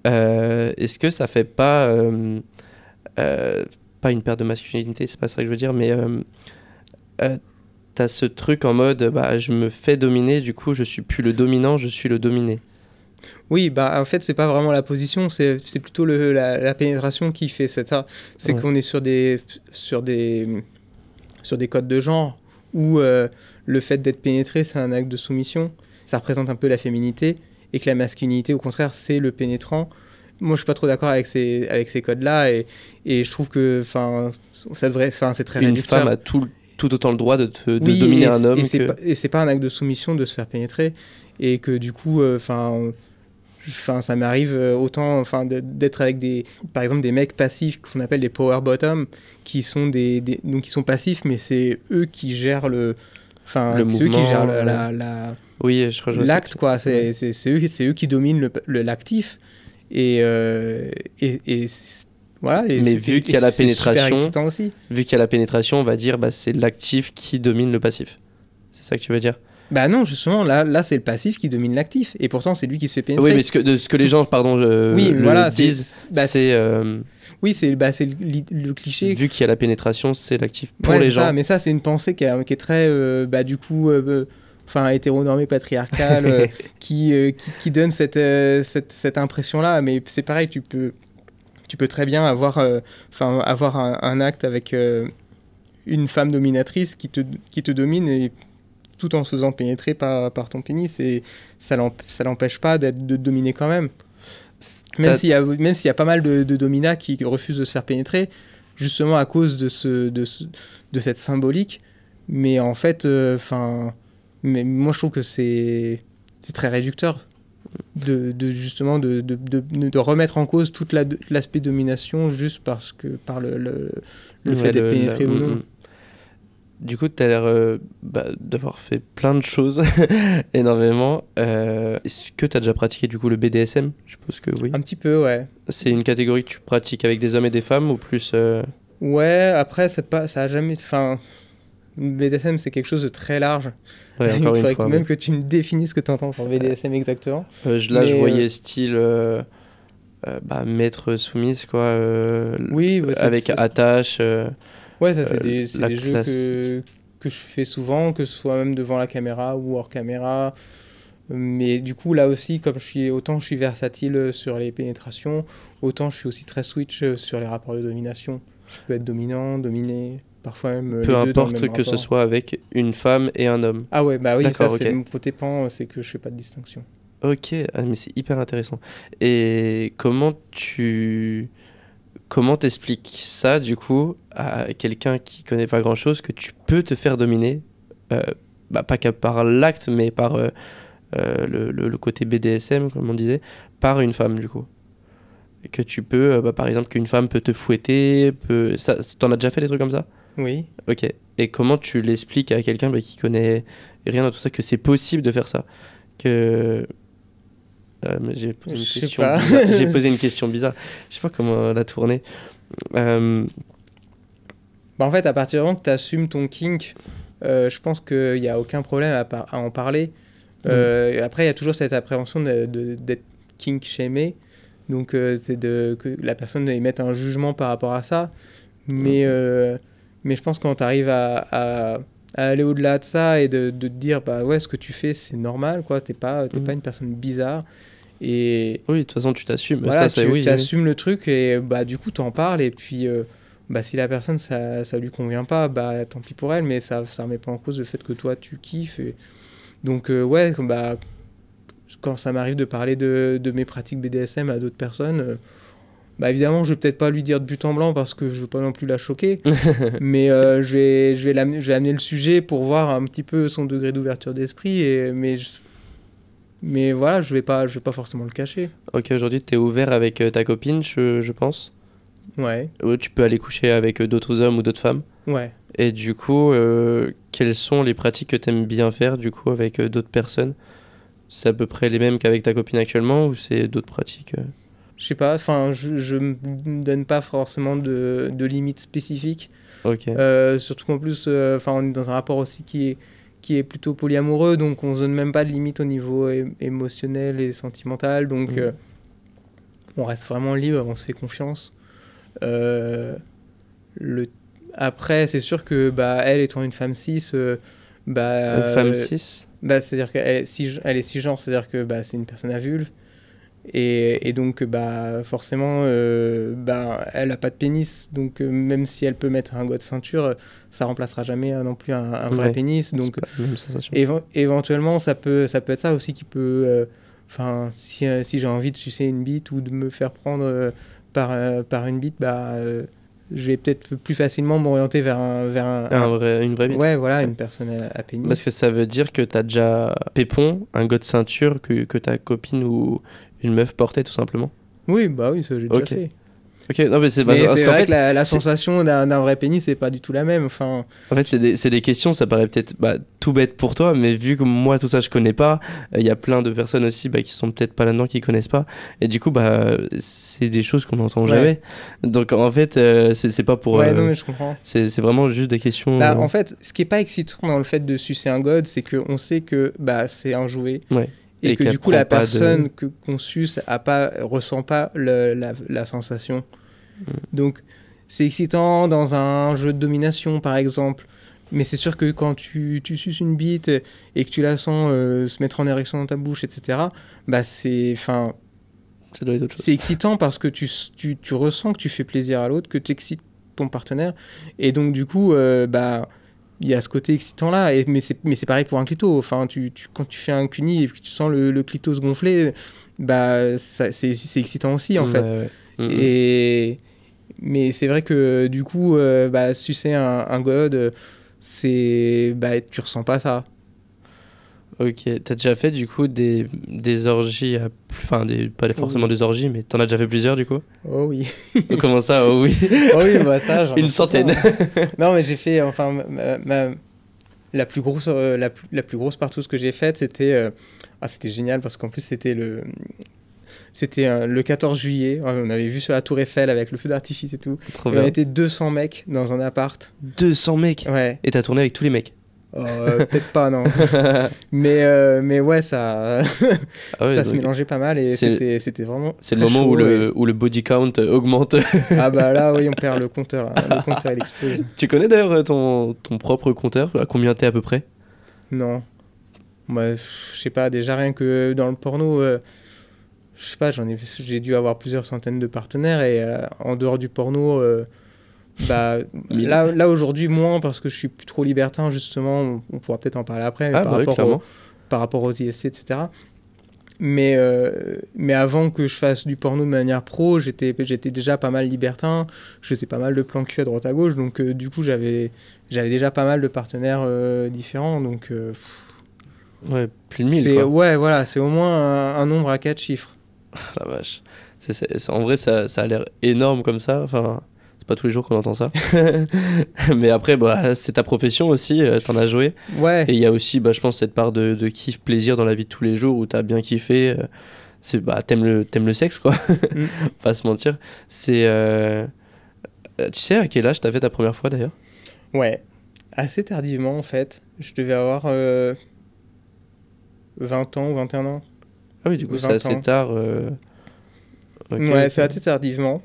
Est-ce que ça fait pas une perte de masculinité, c'est pas ça que je veux dire, mais t'as ce truc en mode je me fais dominer, du coup je suis plus le dominant, je suis le dominé. Oui, en fait c'est pas vraiment la position, c'est plutôt la pénétration qui fait ça. C'est qu'on est sur des codes de genre où le fait d'être pénétré c'est un acte de soumission, ça représente un peu la féminité, et que la masculinité au contraire c'est le pénétrant. Moi je suis pas trop d'accord avec ces codes là, et je trouve que c'est très réducteur. Une femme a tout autant le droit de dominer un homme. Et c'est pas un acte de soumission de se faire pénétrer. Et que du coup, ça m'arrive autant d'être avec par exemple des mecs passifs qu'on appelle des power bottom, qui sont donc qui sont passifs, mais c'est eux qui gèrent le mouvement, c'est eux qui gèrent oui, je crois que l'acte, quoi. C'est eux qui dominent l'actif. Voilà, mais vu qu'il y a la pénétration, aussi. Vu qu'il y a la pénétration, on va dire c'est l'actif qui domine le passif. C'est ça que tu veux dire? Bah non, justement, là c'est le passif qui domine l'actif, et pourtant c'est lui qui se fait pénétrer. Oui, mais ce que les gens, disent, c'est... Oui, c'est le cliché. Vu qu'il y a la pénétration, c'est l'actif pour les gens. Mais ça, c'est une pensée qui est très, hétéronormée, patriarcale, qui donne cette impression-là. Mais c'est pareil, tu peux très bien avoir un acte avec une femme dominatrice qui te domine et tout en se faisant pénétrer par ton pénis, et ça l'empêche pas de dominer quand même. Même s'il y a pas mal de dominats qui refusent de se faire pénétrer, justement à cause de cette symbolique. Mais en fait, mais moi je trouve que c'est très réducteur justement de remettre en cause tout l'aspect domination juste parce que par le fait d'être pénétré ou non. Du coup, tu as l'air d'avoir fait plein de choses, énormément. Est-ce que tu as déjà pratiqué du coup le BDSM? Je suppose que oui. Un petit peu, ouais. C'est une catégorie que tu pratiques avec des hommes et des femmes ou plus Ouais, après, ça a jamais... le BDSM, c'est quelque chose de très large. Ouais, Il faudrait même que tu me définisses ce que tu entends par BDSM exactement. Je voyais style maître soumise, quoi. Oui, avec attache. Ouais, ça, c'est des jeux que je fais souvent, que ce soit même devant la caméra ou hors caméra. Mais du coup, là aussi, autant je suis versatile sur les pénétrations, autant je suis aussi très switch sur les rapports de domination. Je peux être dominant, dominé, parfois même peu importe que ce soit avec une femme et un homme. Ah ouais, bah oui, ça okay. C'est mon côté pan, c'est que je fais pas de distinction. Ok, mais c'est hyper intéressant. Et comment t'expliques ça, du coup, à quelqu'un qui connaît pas grand-chose, que tu peux te faire dominer, pas que par l'acte, mais par le côté BDSM, comme on disait, par une femme, du coup. Et que tu peux, par exemple, qu'une femme peut te fouetter, t'en as déjà fait des trucs comme ça? Oui. Ok. Et comment tu l'expliques à quelqu'un qui connaît rien dans tout ça, que c'est possible de faire ça? J'ai posé une question bizarre. Je sais pas comment la tourner. En fait, à partir du moment que tu assumes ton kink, je pense qu'il n'y a aucun problème à en parler. Après, il y a toujours cette appréhension d'être kink shamé. Donc, c'est que la personne émette un jugement par rapport à ça. Mais je pense que quand tu arrives à aller au-delà de ça et de te dire, ouais, ce que tu fais, c'est normal, quoi. T'es pas une personne bizarre. Et oui, de toute façon, tu t'assumes. Voilà, tu assumes le truc et du coup, tu en parles. Et puis, si la personne, ça lui convient pas, tant pis pour elle, mais ça remet pas en cause le fait que toi, tu kiffes. Donc, quand ça m'arrive de parler de mes pratiques BDSM à d'autres personnes, évidemment, je vais peut-être pas lui dire de but en blanc parce que je veux pas non plus la choquer. Mais je vais amener le sujet pour voir un petit peu son degré d'ouverture d'esprit. Mais voilà, je vais pas forcément le cacher. Ok, aujourd'hui, tu es ouvert avec ta copine, je pense. Ouais. Tu peux aller coucher avec d'autres hommes ou d'autres femmes. Ouais. Et du coup, quelles sont les pratiques que tu aimes bien faire, du coup, avec d'autres personnes? C'est à peu près les mêmes qu'avec ta copine actuellement ou c'est d'autres pratiques Je sais pas, je me donne pas forcément de limites spécifiques. Ok. Surtout qu'en plus, on est dans un rapport aussi qui est plutôt polyamoureux, donc on se donne même pas de limite au niveau émotionnel et sentimental, donc on reste vraiment libre, on se fait confiance. Après, c'est sûr que elle étant une femme cis, une femme cis, c'est-à-dire qu'elle est cisgenre, c'est-à-dire que c'est une personne à vulve. Et donc, forcément, elle n'a pas de pénis. Donc, même si elle peut mettre un god ceinture, ça remplacera jamais non plus un vrai pénis. Donc, éventuellement, ça peut être ça aussi qui peut... si j'ai envie de sucer une bite ou de me faire prendre par une bite, je vais peut-être plus facilement m'orienter vers une vraie bite. Ouais, voilà, une personne à pénis. Parce que ça veut dire que tu as déjà pépon, un god ceinture que ta copine ou une meuf portait tout simplement. Oui, ça j'ai déjà fait. Ok, non mais c'est vrai que la sensation d'un vrai pénis, c'est pas du tout la même. En fait, c'est des questions, ça paraît peut-être tout bête pour toi, mais vu que moi tout ça je connais pas, il y a plein de personnes aussi qui sont peut-être pas là-dedans, qui connaissent pas, et du coup c'est des choses qu'on n'entend jamais. Donc en fait, c'est pas pour. Non mais je comprends. C'est vraiment juste des questions. En fait, ce qui est pas excitant dans le fait de sucer un god, c'est qu'on sait que c'est un jouet. Ouais. Et que du coup, la personne qu'on suce ressent pas la sensation. Donc, c'est excitant dans un jeu de domination, par exemple. Mais c'est sûr que quand tu suces une bite et que tu la sens se mettre en érection dans ta bouche, etc., ça doit être autre chose. C'est excitant parce que tu ressens que tu fais plaisir à l'autre, que tu excites ton partenaire. Et donc, du coup, bah, il y a ce côté excitant-là. Mais c'est pareil pour un clito. Enfin, quand tu fais un cuni et que tu sens le clito se gonfler, bah, c'est excitant aussi, en fait. Ouais. Mais c'est vrai que, du coup, bah, sucer un god, bah, tu ressens pas ça. Ok, t'as déjà fait du coup des orgies, enfin pas forcément des orgies, mais t'en as déjà fait plusieurs du coup? Oh oui. Comment ça, oh oui? Oh oui, bah ça, j'en ai Une fait centaine. plein. Non, mais j'ai fait, enfin, la plus grosse, la plus grosse partouze que j'ai faite, c'était c'était génial parce qu'en plus, c'était le 14 juillet. On avait vu sur la Tour Eiffel avec le feu d'artifice et tout. Trop Et on bien. était 200 mecs dans un appart. 200 mecs. Ouais. Et t'as tourné avec tous les mecs. Peut-être pas, non. Mais ouais, Ah ouais, ça se donc, mélangeait pas mal et c'est- c'était vraiment. c'est le très moment chaud où le body count augmente. Ah bah là, oui, on perd le compteur. Hein. Le compteur, il explose. Tu connais d'ailleurs ton propre compteur? À combien t'es à peu près? Non. Bah, je sais pas, déjà rien que dans le porno, je sais pas, j'ai dû avoir plusieurs centaines de partenaires et en dehors du porno, bah, 1000. là aujourd'hui, moins parce que je suis plus trop libertin, justement. On pourra peut-être en parler après, mais Ah bah oui, clairement. par rapport aux IST, etc. Mais avant que je fasse du porno de manière pro, j'étais déjà pas mal libertin. Je faisais pas mal de plans cul à droite à gauche. Donc, du coup, j'avais déjà pas mal de partenaires différents. Donc, Ouais, plus de 1000 quoi. ouais, voilà, c'est au moins un nombre à 4 chiffres. Ah, la vache. En vrai, ça a l'air énorme comme ça. Enfin, c'est pas tous les jours qu'on entend ça. Mais après, bah, c'est ta profession aussi, t'en as joué. Ouais. Et il y a aussi, bah, je pense, cette part de kiff, plaisir dans la vie de tous les jours où t'as bien kiffé. Bah, t'aimes le sexe, quoi. Mm. Pas se mentir. Tu sais à quel âge t'as fait ta première fois d'ailleurs? Ouais. Assez tardivement, en fait. Je devais avoir 20 ans ou 21 ans. Ah oui, du coup, c'est 20 assez ans. tard. Ok, Ouais, ok. c'est assez tardivement.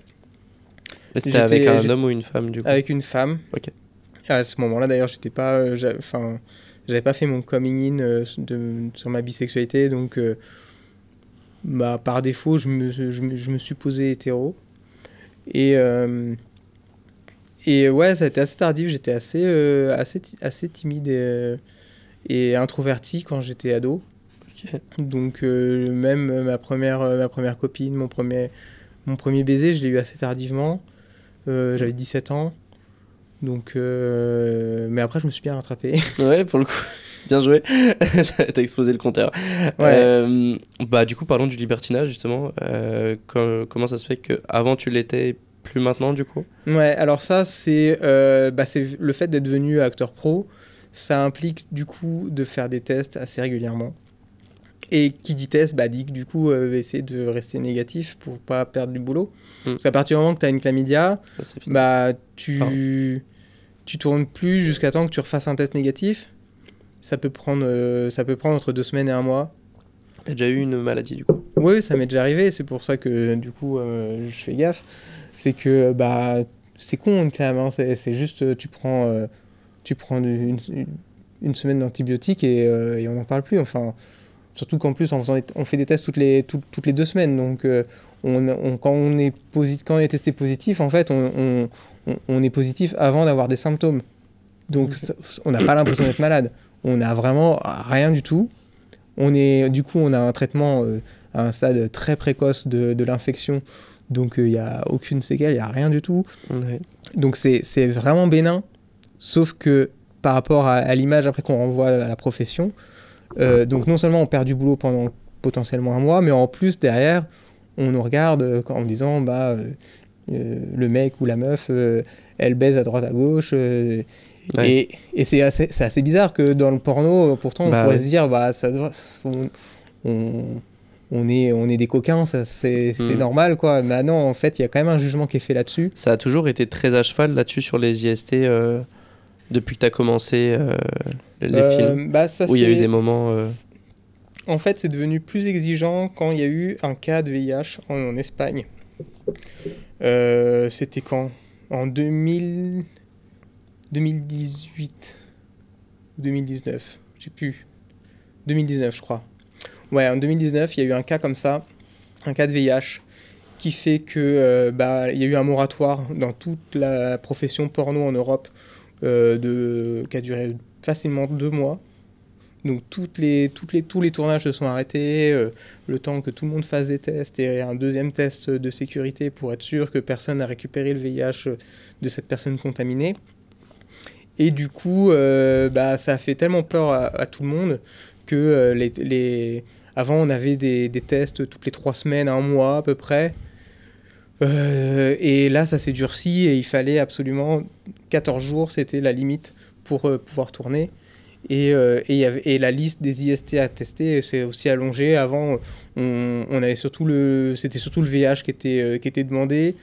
Et c'était avec J'étais- un j'ai- homme ou une femme, du coup? Avec une femme. Ok. À ce moment-là, d'ailleurs, j'étais pas, j'avais pas fait mon coming in sur ma bisexualité, donc bah, par défaut, je me suis posé hétéro. Et ouais, ça a été assez tardif. J'étais assez timide et introverti quand j'étais ado. Ok. Donc même ma première copine, mon premier baiser, je l'ai eu assez tardivement. J'avais 17 ans. Donc, mais après, je me suis bien rattrapé. Ouais, pour le coup, bien joué. T'as explosé le compteur. Ouais. Bah, du coup, parlons du libertinage, justement. Comment ça se fait qu'avant tu l'étais, plus maintenant, du coup? Ouais, alors ça, c'est le fait d'être devenu acteur pro. Ça implique du coup de faire des tests assez régulièrement. Et qui dit test, bah, dit que du coup, essayer de rester négatif pour pas perdre du boulot. Parce qu'à partir du moment que tu as une chlamydia, Ça, c'est fini. bah, tu tournes plus jusqu'à temps que tu refasses un test négatif. Ça peut prendre entre 2 semaines et 1 mois. T'as déjà eu une maladie, du coup? Oui, ça m'est déjà arrivé. C'est pour ça que du coup, je fais gaffe. C'est que bah, c'est con une clame. Hein. C'est juste, tu prends une semaine d'antibiotiques et on n'en parle plus. Enfin, surtout qu'en plus, on fait des tests toutes les 2 semaines. Donc, quand on est testé positif, en fait, on est positif avant d'avoir des symptômes. Donc, on n'a pas l'impression d'être malade. On n'a vraiment rien du tout. Du coup, on a un traitement à un stade très précoce de l'infection. Donc, il n'y a aucune séquelle, il n'y a rien du tout. Ouais. Donc, c'est vraiment bénin. Sauf que par rapport à l'image après qu'on renvoie à la profession, donc non seulement on perd du boulot pendant potentiellement 1 mois, mais en plus, derrière, on nous regarde en disant le mec ou la meuf, elle baise à droite à gauche. Ouais. Et c'est assez bizarre que dans le porno, pourtant, on pourrait se dire, on est des coquins, c'est normal, quoi. Mais non, en fait, il y a quand même un jugement qui est fait là-dessus. Ça a toujours été très à cheval là-dessus sur les IST depuis que tu as commencé les films, où il y a eu des moments... En fait, c'est devenu plus exigeant quand il y a eu un cas de VIH en Espagne. C'était quand? En 2018 ou 2019, je sais plus. 2019, je crois. Ouais, en 2019, il y a eu un cas comme ça, un cas de VIH. qui fait que il y a eu un moratoire dans toute la profession porno en Europe qui a duré facilement 2 mois. Donc tous les tournages se sont arrêtés, le temps que tout le monde fasse des tests et un deuxième test de sécurité pour être sûr que personne n'a récupéré le VIH de cette personne contaminée. Et du coup, ça a fait tellement peur à tout le monde que avant, on avait des tests toutes les 3 semaines, 1 mois à peu près. Et là, ça s'est durci et il fallait absolument 14 jours, c'était la limite pour pouvoir tourner. Et la liste des IST à tester s'est aussi allongée. Avant, on avait c'était surtout le VIH qui était demandé.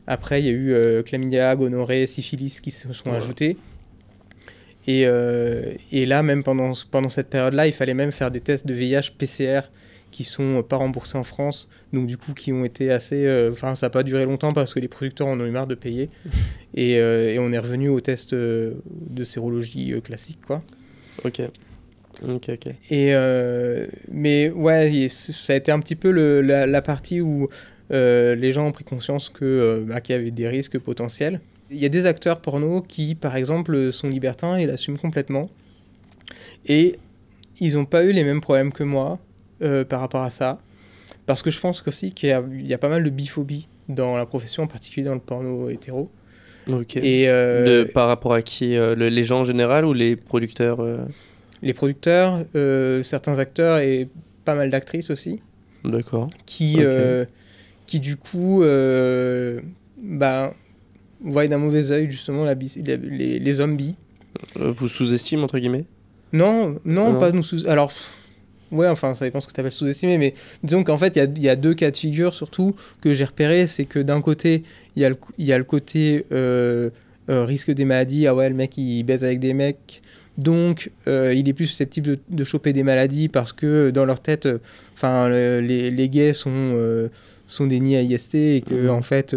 Après, il y a eu chlamydia, gonorrhée, syphilis qui se sont ajoutés. Et là, même pendant cette période-là, il fallait même faire des tests de VIH PCR qui sont pas remboursés en France, donc du coup qui ont été assez... ça n'a pas duré longtemps parce que les producteurs en ont eu marre de payer. Et on est revenu aux tests de sérologie classique, quoi. Ok. Mais ouais, ça a été un petit peu la partie où les gens ont pris conscience qu'il y avait des risques potentiels. Il y a des acteurs porno qui, par exemple, sont libertins et l'assument complètement. Et ils n'ont pas eu les mêmes problèmes que moi par rapport à ça. Parce que je pense aussi qu'il y a pas mal de biphobie dans la profession, en particulier dans le porno hétéro. Ok. Et, par rapport à qui les gens en général ou les producteurs Les producteurs, certains acteurs et pas mal d'actrices aussi. D'accord. Qui du coup voient d'un mauvais œil justement les hommes bi. Vous sous-estimez entre guillemets? Non, pas nous sous... Alors, ouais, enfin, ça dépend ce que tu appelles sous-estimer, mais disons qu'en fait, il y a 2 cas de figure surtout que j'ai repéré. C'est que d'un côté, il y a le côté risque des maladies. Ah ouais, le mec, il baise avec des mecs. Donc, il est plus susceptible de choper des maladies parce que dans leur tête, les gays sont des nids à IST et que, en fait,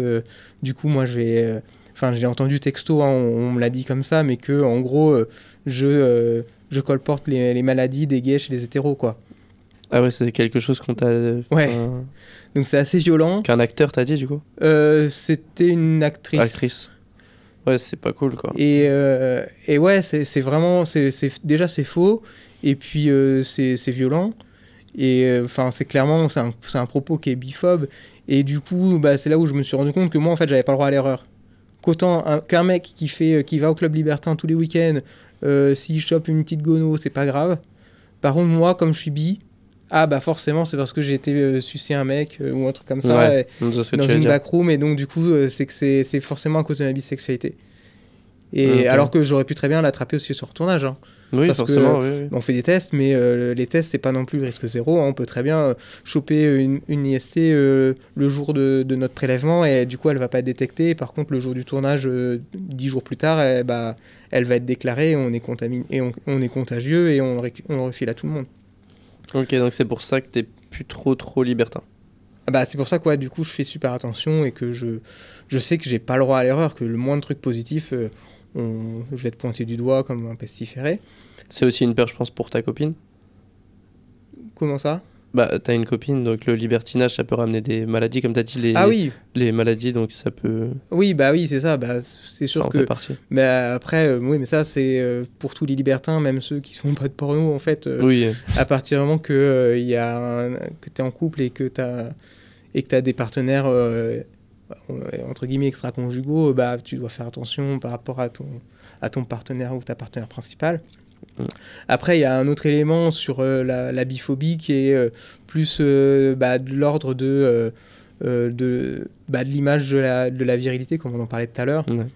du coup, moi, j'ai entendu texto, hein, on me l'a dit comme ça, mais que, en gros, je colporte les maladies des gays chez les hétéros, quoi. Ah ouais, c'est quelque chose qu'on t'a... Ouais, donc c'est assez violent. Qu'un acteur t'a dit, du coup? C'était une actrice. Actrice. Ouais, c'est pas cool, quoi. Et ouais, c'est vraiment... déjà, c'est faux. Et puis, c'est violent. Et c'est clairement... C'est un propos qui est biphobe. Et du coup, c'est là où je me suis rendu compte que moi, en fait, j'avais pas le droit à l'erreur. Qu'un mec qui va au club libertin tous les week-ends, s'il chope une petite gono, c'est pas grave. Par contre, moi, comme je suis bi... forcément, c'est parce que j'ai été sucer un mec ou un truc comme ça, ouais, dans une backroom, et donc du coup, c'est que c'est forcément à cause de ma bisexualité. Et alors que j'aurais pu très bien l'attraper aussi sur tournage. Hein. Oui, parce forcément. Que, on fait des tests, mais les tests, c'est pas non plus le risque zéro. Hein. On peut très bien choper une IST le jour de notre prélèvement, et du coup, elle va pas être détectée. Et par contre, le jour du tournage, 10 jours plus tard, elle va être déclarée, on est contaminé, et on est contagieux, et on le refile à tout le monde. Ok, donc c'est pour ça que t'es plus trop libertin. C'est pour ça que du coup je fais super attention et que je sais que j'ai pas le droit à l'erreur, que le moindre truc positif, je vais te pointer du doigt comme un pestiféré. C'est aussi une peur, je pense, pour ta copine. Comment ça? T'as une copine, donc le libertinage, ça peut ramener des maladies, comme t'as dit, les maladies, donc ça peut... Oui, c'est ça, c'est sûr ça en que... fait partie. Après, oui, mais ça, c'est pour tous les libertins, même ceux qui sont pas de porno, en fait, oui. À partir du moment que t'es en couple et que t'as des partenaires, entre guillemets, extra-conjugaux, tu dois faire attention par rapport à ton partenaire ou ta partenaire principale. Après, il y a un autre élément sur la biphobie qui est plus de l'ordre de l'image de la virilité, comme on en parlait tout à l'heure. Ouais.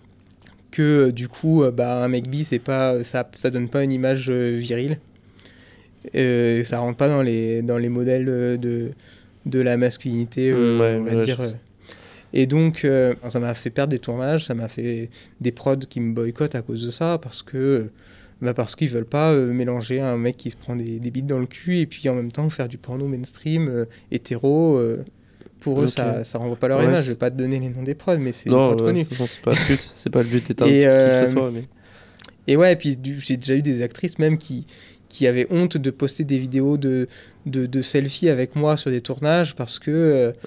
Que du coup, un mec bi, c'est pas, ça donne pas une image virile. Ça rentre pas dans les modèles de la masculinité, on va dire. Et donc, ça m'a fait perdre des tournages, ça m'a fait des prods qui me boycottent à cause de ça, parce qu'ils veulent pas mélanger un mec qui se prend des bites dans le cul et puis en même temps faire du porno mainstream, hétéro. Pour eux, ça renvoie pas leur image. Je vais pas te donner les noms des prods, mais c'est des prods connus. C'est pas le but d'éteindre qui que ce soit. Mais... Et ouais, et puis j'ai déjà eu des actrices même qui qui avaient honte de poster des vidéos de selfies avec moi sur des tournages parce qu'ils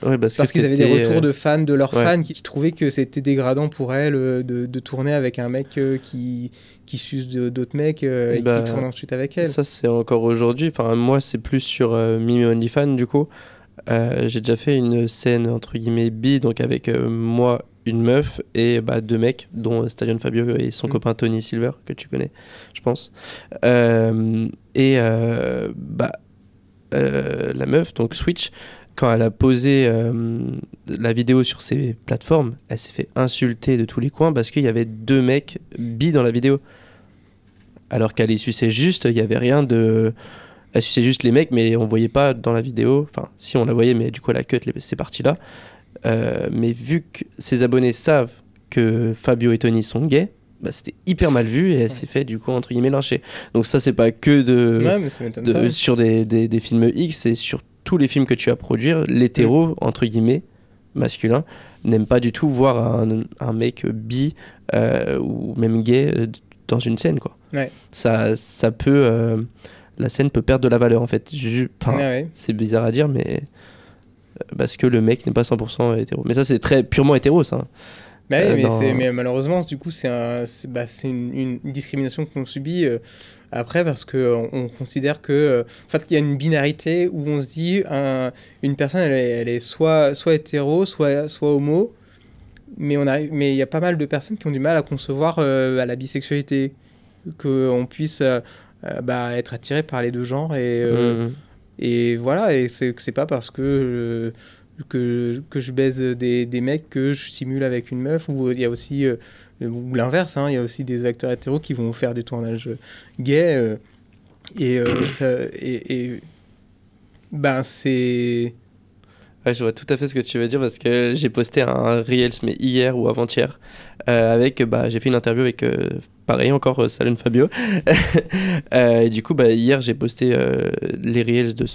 avaient des retours de fans de leurs fans qui trouvaient que c'était dégradant pour elles de tourner avec un mec qui suce d'autres mecs et qui tourne ensuite avec elles. Ça, c'est encore aujourd'hui. Enfin, moi, c'est plus sur Mimi OnlyFans, du coup. J'ai déjà fait une scène, entre guillemets, bi, donc avec moi, une meuf et 2 mecs, dont Stallion Fabio et son copain Tony Silver, que tu connais, je pense. La meuf, donc Switch, quand elle a posé la vidéo sur ses plateformes, elle s'est fait insulter de tous les coins parce qu'il y avait 2 mecs bi dans la vidéo. Alors qu'elle les suçait juste, il n'y avait rien de... Elle suçait juste les mecs, mais on ne voyait pas dans la vidéo. Enfin, si, on la voyait, mais du coup, elle a cut ces parties-là. Mais vu que ses abonnés savent que Fabio et Tony sont gays, c'était hyper mal vu et elle s'est fait, du coup, entre guillemets, lyncher. Donc ça, c'est pas que sur des films X, c'est sur tous les films que tu vas produire. L'hétéro, entre guillemets, masculin, n'aime pas du tout voir un mec bi ou même gay dans une scène, quoi. Ouais. Ça peut... la scène peut perdre de la valeur, en fait. C'est bizarre à dire, mais... parce que le mec n'est pas 100% hétéro. Mais ça, c'est très purement hétéro, ça. Mais malheureusement, du coup, c'est une discrimination qu'on subit après parce qu'on considère que... en fait, il y a une binarité où on se dit une personne, elle est soit hétéro, soit homo. Mais il y a pas mal de personnes qui ont du mal à concevoir la bisexualité. Qu'on puisse être attiré par les deux genres. Et voilà, et c'est pas parce que je baise des mecs que je simule avec une meuf, ou il y a aussi ou l'inverse, il y a aussi des acteurs hétéros qui vont faire des tournages gays c'est... Ouais, je vois tout à fait ce que tu veux dire parce que j'ai posté un Reels, mais hier ou avant-hier, avec, j'ai fait une interview avec, pareil encore, Stallion Fabio. Et du coup, hier, j'ai posté les Reels de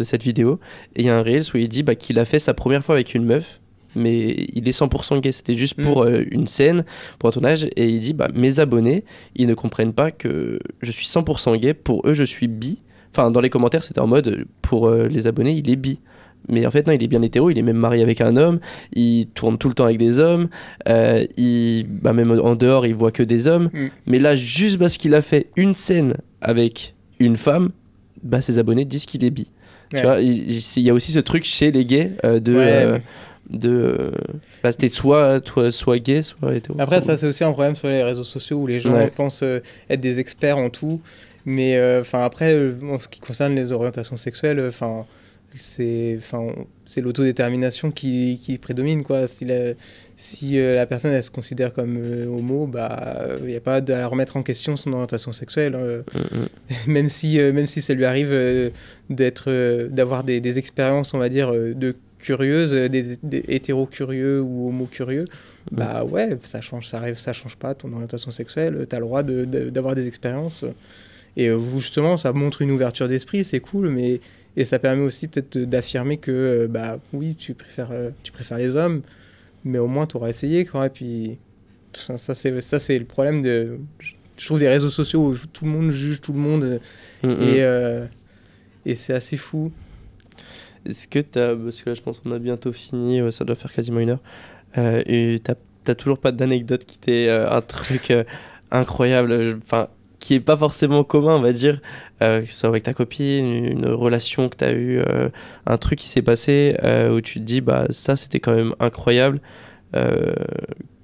cette vidéo. Et il y a un Reels où il dit qu'il a fait sa première fois avec une meuf, mais il est 100% gay. C'était juste pour une scène, pour un tournage. Et il dit, mes abonnés, ils ne comprennent pas que je suis 100% gay. Pour eux, je suis bi. Enfin, dans les commentaires, c'était en mode, pour les abonnés, il est bi. Mais en fait, non, il est bien hétéro, il est même marié avec un homme, il tourne tout le temps avec des hommes, même en dehors, il voit que des hommes. Mais là, juste parce qu'il a fait une scène avec une femme, ses abonnés disent qu'il est bi. Tu vois, il y a aussi ce truc chez les gays t'es soit gay, soit hétéro. Après, ça, c'est aussi un problème sur les réseaux sociaux où les gens pensent être des experts en tout. Mais après, en ce qui concerne les orientations sexuelles, c'est l'autodétermination qui prédomine, quoi. Si la personne elle se considère comme homo, il n'y a pas à la remettre en question son orientation sexuelle, même si ça lui arrive d'avoir des expériences, on va dire, de curieuses, des hétéros curieux ou homo curieux. Ça change pas ton orientation sexuelle, t'as le droit d'avoir des expériences et justement ça montre une ouverture d'esprit, c'est cool, et ça permet aussi peut-être d'affirmer que oui, tu préfères les hommes, mais au moins tu auras essayé, quoi. Et puis ça c'est le problème je trouve, des réseaux sociaux où tout le monde juge tout le monde et c'est assez fou. Est-ce que parce que là je pense qu'on a bientôt fini, ça doit faire quasiment 1 heure, et t'as toujours pas d'anecdote qui t'est un truc incroyable, qui est pas forcément commun, on va dire, que ce soit avec ta copine, une relation que t'as eue, un truc qui s'est passé où tu te dis ça c'était quand même incroyable,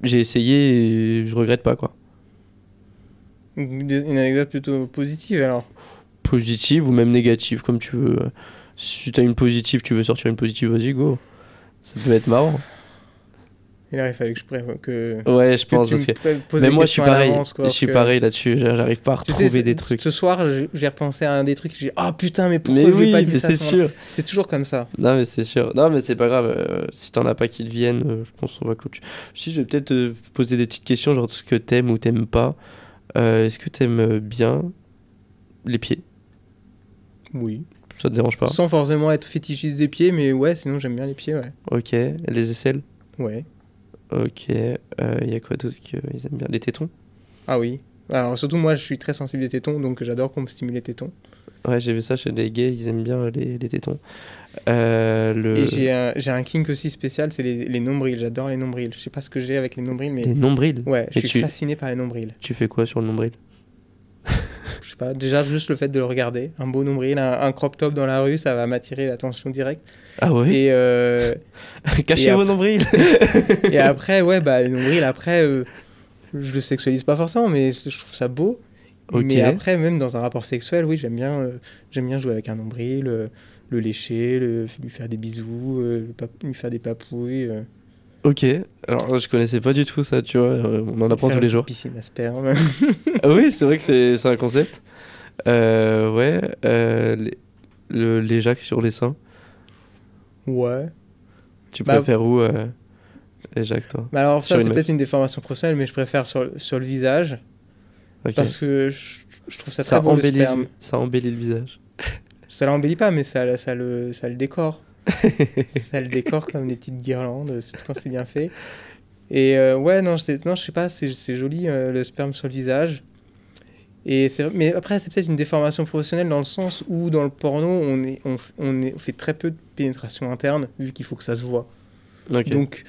j'ai essayé et je regrette pas, quoi. Une anecdote plutôt positive alors? Positive ou même négative, comme tu veux. Si t'as une positive, tu veux sortir une positive, vas-y, go. Ça peut être marrant. Il aurait fallu que je prévoie que... Ouais, je pense, parce que... Mais moi, je suis pareil. Je suis pareil là-dessus. J'arrive pas à retrouver des trucs. Ce soir, j'ai repensé à un des trucs. J'ai dit, putain, mais pourquoi je n'ai pas dit ça? C'est sûr. C'est toujours comme ça. Non, mais c'est sûr. Non, mais c'est pas grave. Si t'en as pas qui viennent, je pense qu'on va clôturer. Si, je vais peut-être te poser des petites questions, genre ce que t'aimes ou t'aimes pas. Est-ce que t'aimes bien les pieds? Oui. Ça te dérange pas? Sans forcément être fétichiste des pieds, mais ouais, sinon j'aime bien les pieds, ouais. Ok. Les aisselles? Ouais. Ok. Y a quoi d'autre qu'ils aiment bien? Les tétons? Ah oui. Alors surtout moi, je suis très sensible des tétons, donc j'adore qu'on me stimule les tétons. Ouais, j'ai vu ça chez les gays, ils aiment bien les tétons. Et j'ai un kink aussi spécial, c'est les nombrils. J'adore les nombrils. Je sais pas ce que j'ai avec les nombrils, mais... Les nombrils? Ouais, je suis fasciné par les nombrils. Tu fais quoi sur le nombril? Je sais pas, déjà juste le fait de le regarder. Un beau nombril, un crop top dans la rue, ça va m'attirer l'attention directe. Ah ouais? Et cachez vos nombrils. Et après, ouais, bah les nombrils, après, je le sexualise pas forcément, mais je trouve ça beau. Ok. Mais après, même dans un rapport sexuel, oui, j'aime bien jouer avec un nombril, le lécher, lui faire des bisous, lui faire des papouilles. Ok, alors je connaissais pas du tout ça, tu vois, on en apprend tous les jours. Piscine à sperme. Ah oui, c'est vrai que c'est un concept. Ouais, les jacques sur les seins. Ouais. Tu préfères où les jacques, toi? Bah alors ça, c'est meuf. peut-être une déformation professionnelle, mais je préfère sur le visage. Okay. Parce que je trouve ça très beau, le sperme. Ça embellit le visage. Ça l'embellit pas, mais ça le décore. Ça le décore comme des petites guirlandes, quand c'est bien fait. Et ouais, non, je sais pas, c'est joli, le sperme sur le visage. Mais après, c'est peut-être une déformation professionnelle dans le sens où dans le porno, on fait très peu de pénétration interne, vu qu'il faut que ça se voit. Okay. Donc,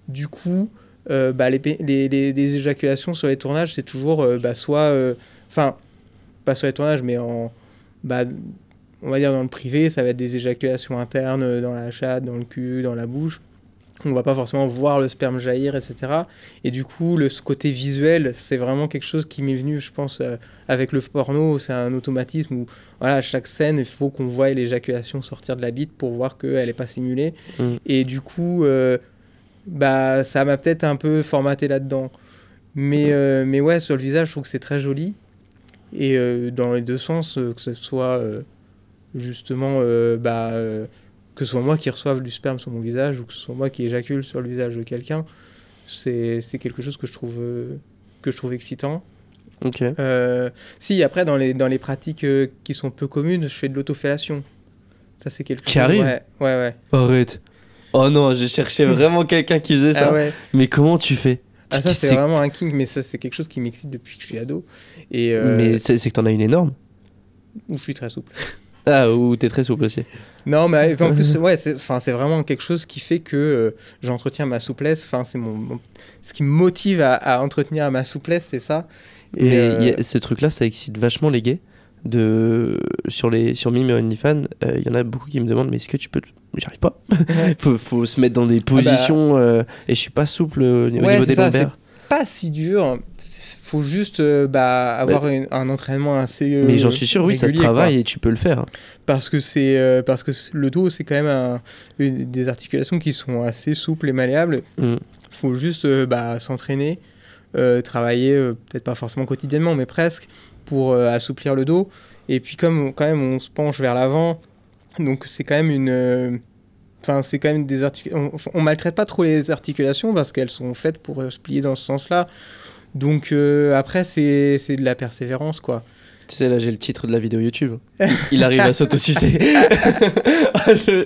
du coup, les éjaculations sur les tournages, c'est toujours soit... Enfin, pas sur les tournages, mais on va dire dans le privé, ça va être des éjaculations internes dans la chatte, dans le cul, dans la bouche. On va pas forcément voir le sperme jaillir, etc. Et du coup, ce côté visuel, c'est vraiment quelque chose qui m'est venu, je pense, avec le porno. C'est un automatisme où, voilà, à chaque scène, il faut qu'on voie l'éjaculation sortir de la bite pour voir qu'elle n'est pas simulée. Et du coup, ça m'a peut-être un peu formaté là-dedans. Mais ouais, sur le visage, je trouve que c'est très joli. Et dans les deux sens, que ce soit justement... que ce soit moi qui reçoive du sperme sur mon visage ou que ce soit moi qui éjacule sur le visage de quelqu'un, c'est quelque chose que je trouve excitant. Ok. Si, après, dans les pratiques qui sont peu communes, je fais de l'autofellation. Ça, c'est quelque chose... Qui arrive ? Ouais. Arrête. Oh non, j'ai cherché vraiment quelqu'un qui faisait ça. Ah ouais. Mais comment tu fais ? Ah, ça, c'est vraiment un kink, mais ça, c'est quelque chose qui m'excite depuis que je suis ado. Et, mais c'est que t'en as une énorme ? Ou je suis très souple. Ah, ou t'es très souple aussi. Non, mais en plus, ouais, c'est vraiment quelque chose qui fait que j'entretiens ma souplesse. Enfin, c'est ce qui me motive à entretenir ma souplesse, c'est ça. Et mais ce truc-là, ça excite vachement les gays. Sur Mime et OnlyFans, il y en a beaucoup qui me demandent, mais est-ce que tu peux... J'arrive pas. faut se mettre dans des positions et je suis pas souple au niveau des lombaires. C'est pas si dur. Faut juste avoir un entraînement assez mais j'en suis sûr, oui, ça se travaille, quoi. Et tu peux le faire. Parce que le dos, c'est quand même des articulations qui sont assez souples et malléables. Faut juste s'entraîner, travailler, peut-être pas forcément quotidiennement, mais presque, pour assouplir le dos. Et puis quand même on se penche vers l'avant, donc c'est quand même c'est quand même des on maltraite pas trop les articulations parce qu'elles sont faites pour se plier dans ce sens-là. Donc après c'est de la persévérance, quoi. Tu sais, là j'ai le titre de la vidéo YouTube. Il arrive à s'autosucer.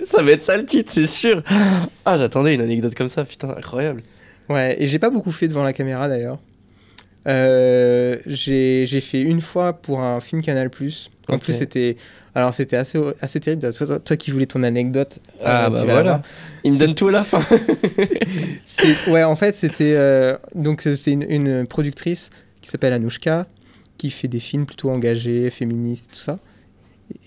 Ça va être ça le titre, c'est sûr. Ah, j'attendais une anecdote comme ça, putain, incroyable. Ouais, et j'ai pas beaucoup fait devant la caméra d'ailleurs. J'ai fait une fois pour un film Canal+. En plus, c'était assez terrible. Toi qui voulais ton anecdote. Voilà. Il me donne tout à la fin. Ouais, en fait, c'était c'est une productrice qui s'appelle Anouchka, qui fait des films plutôt engagés, féministes, tout ça.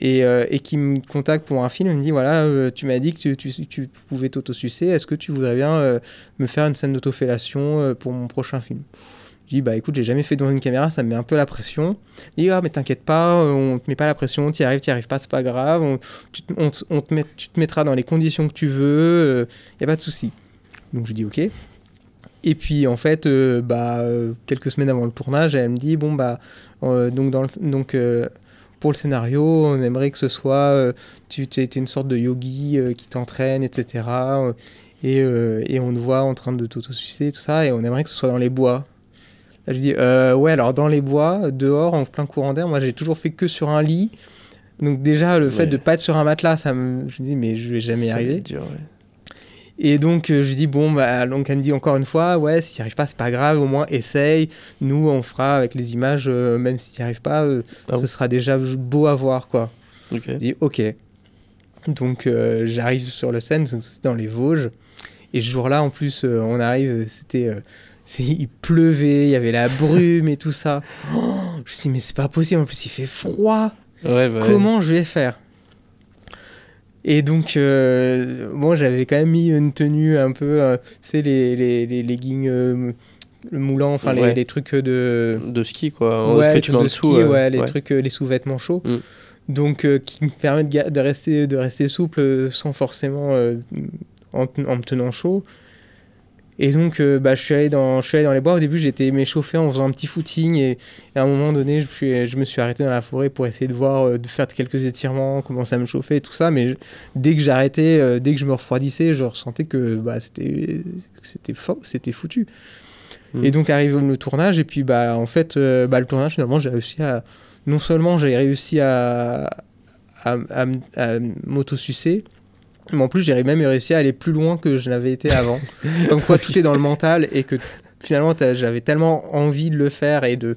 Et qui me contacte pour un film. Elle me dit, voilà, tu m'as dit que tu pouvais t'autosucer. Est-ce que tu voudrais bien me faire une scène d'autofellation pour mon prochain film ? Je dis, écoute, j'ai jamais fait devant une caméra, ça me met un peu la pression. Il dit, mais t'inquiète pas, on te met pas la pression, t'y arrives pas, c'est pas grave, tu te mettras dans les conditions que tu veux, y a pas de souci. Donc je dis, ok. Et puis en fait, quelques semaines avant le tournage, elle me dit, pour le scénario, on aimerait que ce soit, tu étais une sorte de yogi qui t'entraîne, etc. Et on te voit en train de t'autosucer, tout ça, et on aimerait que ce soit dans les bois. Là, je dis, ouais, alors dans les bois, dehors, en plein courant d'air, moi j'ai toujours fait que sur un lit. Donc déjà, le fait de ne pas être sur un matelas, je me dis, mais je vais jamais y arriver. Dur, ouais. Et donc, je lui dis, bon, bah, donc elle me dit encore une fois, ouais, si tu n'y arrives pas, c'est pas grave, au moins essaye. Nous, on fera avec les images, même si tu n'y arrives pas, ce sera déjà beau à voir, quoi. Ok. Je dis, ok. Donc, j'arrive sur le scène, c'est dans les Vosges. Et ce jour-là, en plus, on arrive, il pleuvait, il y avait la brume et tout ça. Oh, je me suis dit, mais c'est pas possible, en plus, il fait froid. Ouais, bah Comment je vais faire? Et donc, bon, j'avais quand même mis une tenue un peu, c'est les leggings moulants, enfin les trucs de ski, quoi. Ouais, Que tu mets en de dessous. ski, ouais, les trucs, les sous-vêtements chauds. Donc, qui me permettent de rester souple sans forcément en me tenant chaud. Et donc, bah, je suis allé dans les bois. Au début, j'étais m'échauffé en faisant un petit footing. Et à un moment donné, je me suis arrêté dans la forêt pour essayer de voir, de faire quelques étirements, commencer à me chauffer et tout ça. Mais dès que j'arrêtais, dès que je me refroidissais, je ressentais que bah, c'était foutu. Et donc, arrive le tournage. Et puis, bah, en fait, le tournage, finalement, j'ai réussi à... Non seulement j'ai réussi à m'auto-sucer, mais en plus, j'ai même réussi à aller plus loin que je n'avais été avant. Comme quoi, tout est dans le mental et que finalement, j'avais tellement envie de le faire et de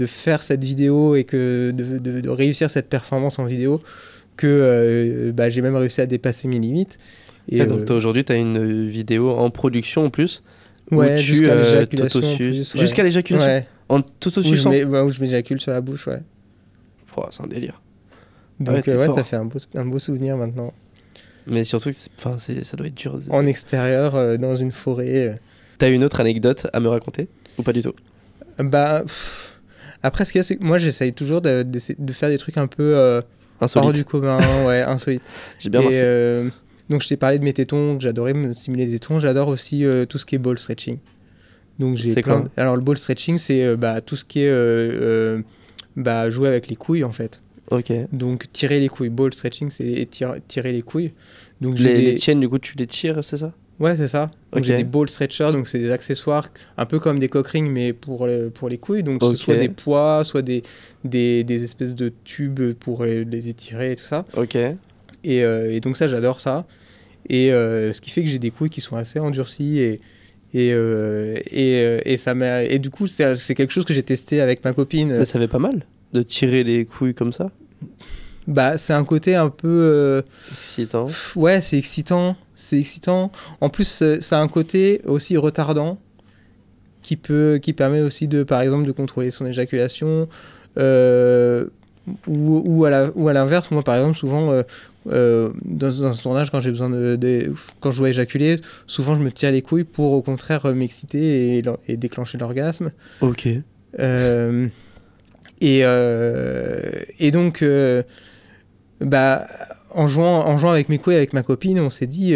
faire cette vidéo et que de réussir cette performance en vidéo que bah, j'ai même réussi à dépasser mes limites. Et donc aujourd'hui, tu as une vidéo en production en plus. Ouais, jusqu'à l'éjaculation. Jusqu'à l'éjaculation. Ouais. En t'auto-suçant. Où je m'éjacule sur la bouche, ouais. C'est un délire. Donc ça fait un beau souvenir maintenant. Mais surtout, ça doit être dur. En extérieur, dans une forêt. T'as une autre anecdote à me raconter ou pas du tout? Bah, après, ce qu'il y a, c'est que moi, j'essaye toujours de faire des trucs un peu hors du commun, ouais, insolites. J'ai bien marqué. Donc, je t'ai parlé de mes tétons, que j'adorais me stimuler les tétons. J'adore aussi tout ce qui est ball stretching. Donc, Alors, le ball stretching, c'est tout ce qui est jouer avec les couilles, en fait. Ok. Donc, tirer les couilles. Ball stretching, c'est tirer les couilles. Donc, les tiennes, du coup, tu les tires, c'est ça? Ouais, c'est ça. Donc, j'ai des ball stretchers, donc c'est des accessoires un peu comme des cock rings, mais pour les couilles. Donc, ce soit des poids, soit des espèces de tubes pour les étirer et tout ça. Ok. Et donc, ça, j'adore ça. Et ce qui fait que j'ai des couilles qui sont assez endurcies et ça m'a... Et du coup, c'est quelque chose que j'ai testé avec ma copine. Mais ça fait pas mal de tirer les couilles comme ça? Bah, c'est un côté un peu... excitant. Ouais, c'est excitant. En plus, ça a un côté aussi retardant qui permet aussi par exemple, de contrôler son éjaculation. Ou à l'inverse, moi, par exemple, souvent, dans un tournage, quand j'ai besoin quand je dois éjaculer, souvent, je me tire les couilles pour, au contraire, m'exciter et déclencher l'orgasme. Ok. Et donc... en jouant avec mes couilles avec ma copine, on s'est dit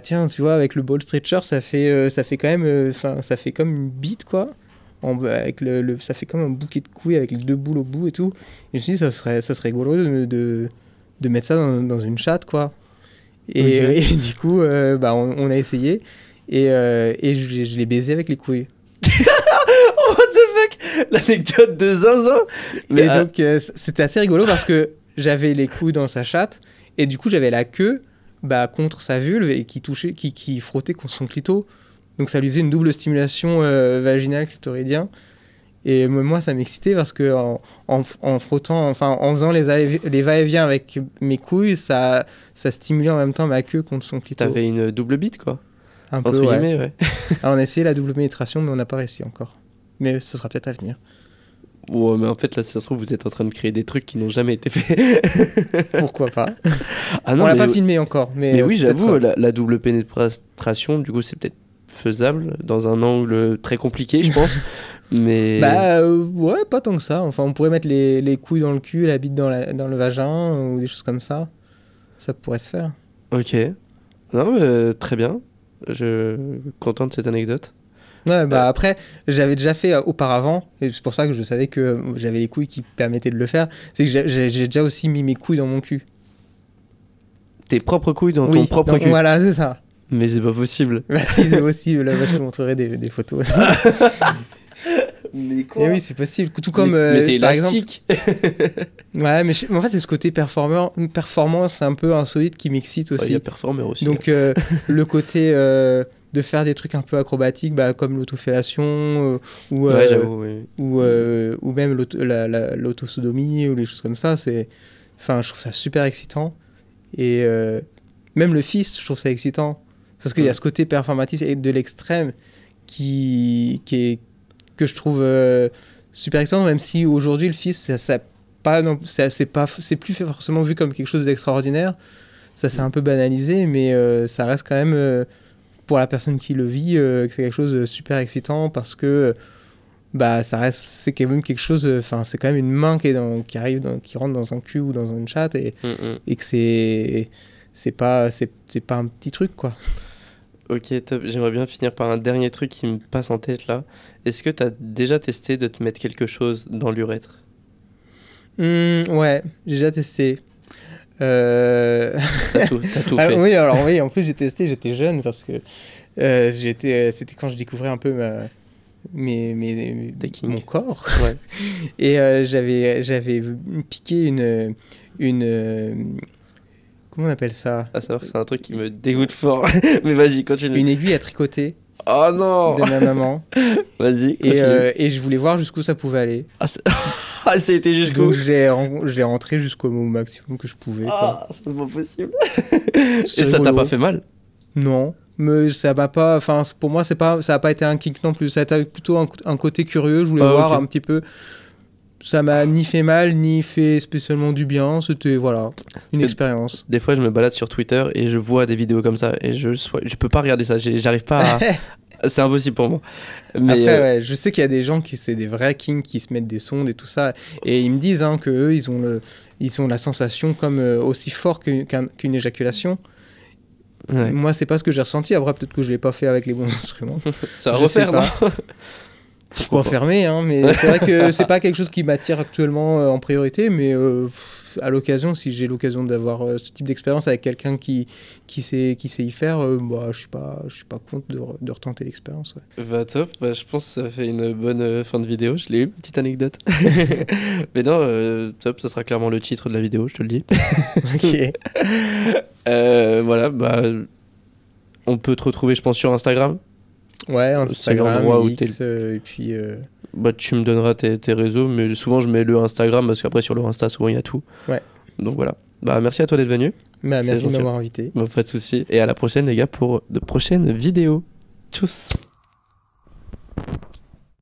tiens, tu vois, avec le ball stretcher, ça fait quand même ça fait comme une bite, quoi, avec ça fait comme un bouquet de couilles avec les deux boules au bout et tout. Et je me suis dit, ça serait rigolo de mettre ça dans une chatte, quoi. Et du coup on a essayé et je l'ai baisé avec les couilles. Oh, what the fuck, l'anecdote de zinzin. Mais donc c'était assez rigolo parce que j'avais les couilles dans sa chatte et du coup j'avais la queue contre sa vulve et qui frottait contre son clito, donc ça lui faisait une double stimulation vaginale clitoridien. Et moi ça m'excitait parce que en frottant, enfin en faisant les va-et-vient avec mes couilles, ça stimulait en même temps ma queue contre son clito. T'avais une double bite, quoi, un peu, ouais. Alors, on a essayé la double pénétration mais on n'a pas réussi encore, mais ça sera peut-être à venir. Ouais, mais en fait, là, si ça se trouve, vous êtes en train de créer des trucs qui n'ont jamais été faits. Pourquoi pas? On l'a pas filmé encore. Mais oui, j'avoue, la double pénétration, du coup, c'est peut-être faisable dans un angle très compliqué, je pense. Mais... ouais, pas tant que ça. Enfin, on pourrait mettre les couilles dans le cul, la bite dans le vagin, ou des choses comme ça. Ça pourrait se faire. Ok. Non, mais, très bien. Je suis content de cette anecdote. Ouais, après, j'avais déjà fait auparavant, et c'est pour ça que je savais que j'avais les couilles qui permettaient de le faire. C'est que j'ai déjà aussi mis mes couilles dans mon cul. Tes propres couilles dans ton propre cul? Voilà, c'est ça. Mais c'est pas possible. Bah si, c'est possible. Là, je te montrerai des photos. Mais quoi? Et oui, c'est possible. Tout comme, mais t'es par exemple... élastique. Ouais, mais en fait, c'est ce côté performance un peu insolite qui m'excite Il aussi. y a performeur aussi. Donc, le côté de faire des trucs un peu acrobatiques, bah, comme l'autofellation ou, Ouais, j'avoue, oui. ou même l'autosodomie ou les choses comme ça, enfin, je trouve ça super excitant. Et même le fist, je trouve ça excitant. Parce qu'il y a ce côté performatif et de l'extrême que je trouve super excitant, même si aujourd'hui le fist, c'est plus forcément vu comme quelque chose d'extraordinaire. Ça s'est un peu banalisé, mais ça reste quand même, pour la personne qui le vit, que c'est quelque chose de super excitant parce que bah, c'est quand même quelque chose, enfin, c'est quand même une main qui rentre dans un cul ou dans une chatte et que c'est pas un petit truc, quoi. Ok, top. J'aimerais bien finir par un dernier truc qui me passe en tête là. Est-ce que t'as déjà testé de te mettre quelque chose dans l'urètre? Ouais, j'ai déjà testé. T'as tout fait. Oui, alors oui, en plus j'ai testé, j'étais jeune parce que c'était quand je découvrais un peu mon corps. Ouais. Et j'avais piqué une comment on appelle ça? À savoir que c'est un truc qui me dégoûte fort. Mais vas-y, continue. Une aiguille à tricoter Oh non! de ma maman. Vas-y, continue. Et je voulais voir jusqu'où ça pouvait aller. Ah, ça a été jusqu'où? Donc j'ai rentré jusqu'au maximum que je pouvais. Ah, c'est pas possible. C'est Et ça t'a rigolo. pas fait mal? Non, mais ça m'a pas. Enfin, pour moi, ça a pas été un kick non plus. Ça a été plutôt un côté curieux. Je voulais voir ok. un petit peu. Ça m'a ni fait mal, ni fait spécialement du bien. C'était, voilà, une expérience. Des fois, je me balade sur Twitter et je vois des vidéos comme ça et je peux pas regarder ça. J'arrive pas à... C'est impossible pour moi. Mais Après, ouais, je sais qu'il y a des gens c'est des vrais kings qui se mettent des sondes et tout ça. Et ils me disent que eux, ils ont la sensation comme aussi fort qu'une éjaculation. ouais. Moi, c'est pas ce que j'ai ressenti. Après, peut-être que je l'ai pas fait avec les bons instruments. Ça va Je sais refaire, pas. non? Pourquoi fermer, hein, mais c'est vrai que c'est pas quelque chose qui m'attire actuellement en priorité, mais à l'occasion, si j'ai l'occasion d'avoir ce type d'expérience avec quelqu'un qui sait y faire, bah, je suis pas contre de retenter l'expérience. Ouais. Bah top, bah, je pense que ça fait une bonne fin de vidéo, je l'ai eu, petite anecdote. Mais non, top, ça sera clairement le titre de la vidéo, je te le dis. Ok. Voilà, bah, on peut te retrouver, je pense, sur Instagram. Ouais, Instagram, l'endroit où X, et puis... Bah, tu me donneras tes réseaux, mais souvent je mets le Instagram parce qu'après sur le Insta, souvent il y a tout. Ouais. Donc voilà. Bah, merci à toi d'être venu. Bah, C'est merci de gentil. m'avoir invité. Bah, pas de soucis. Et à la prochaine, les gars, pour de prochaines vidéos. Tchuss!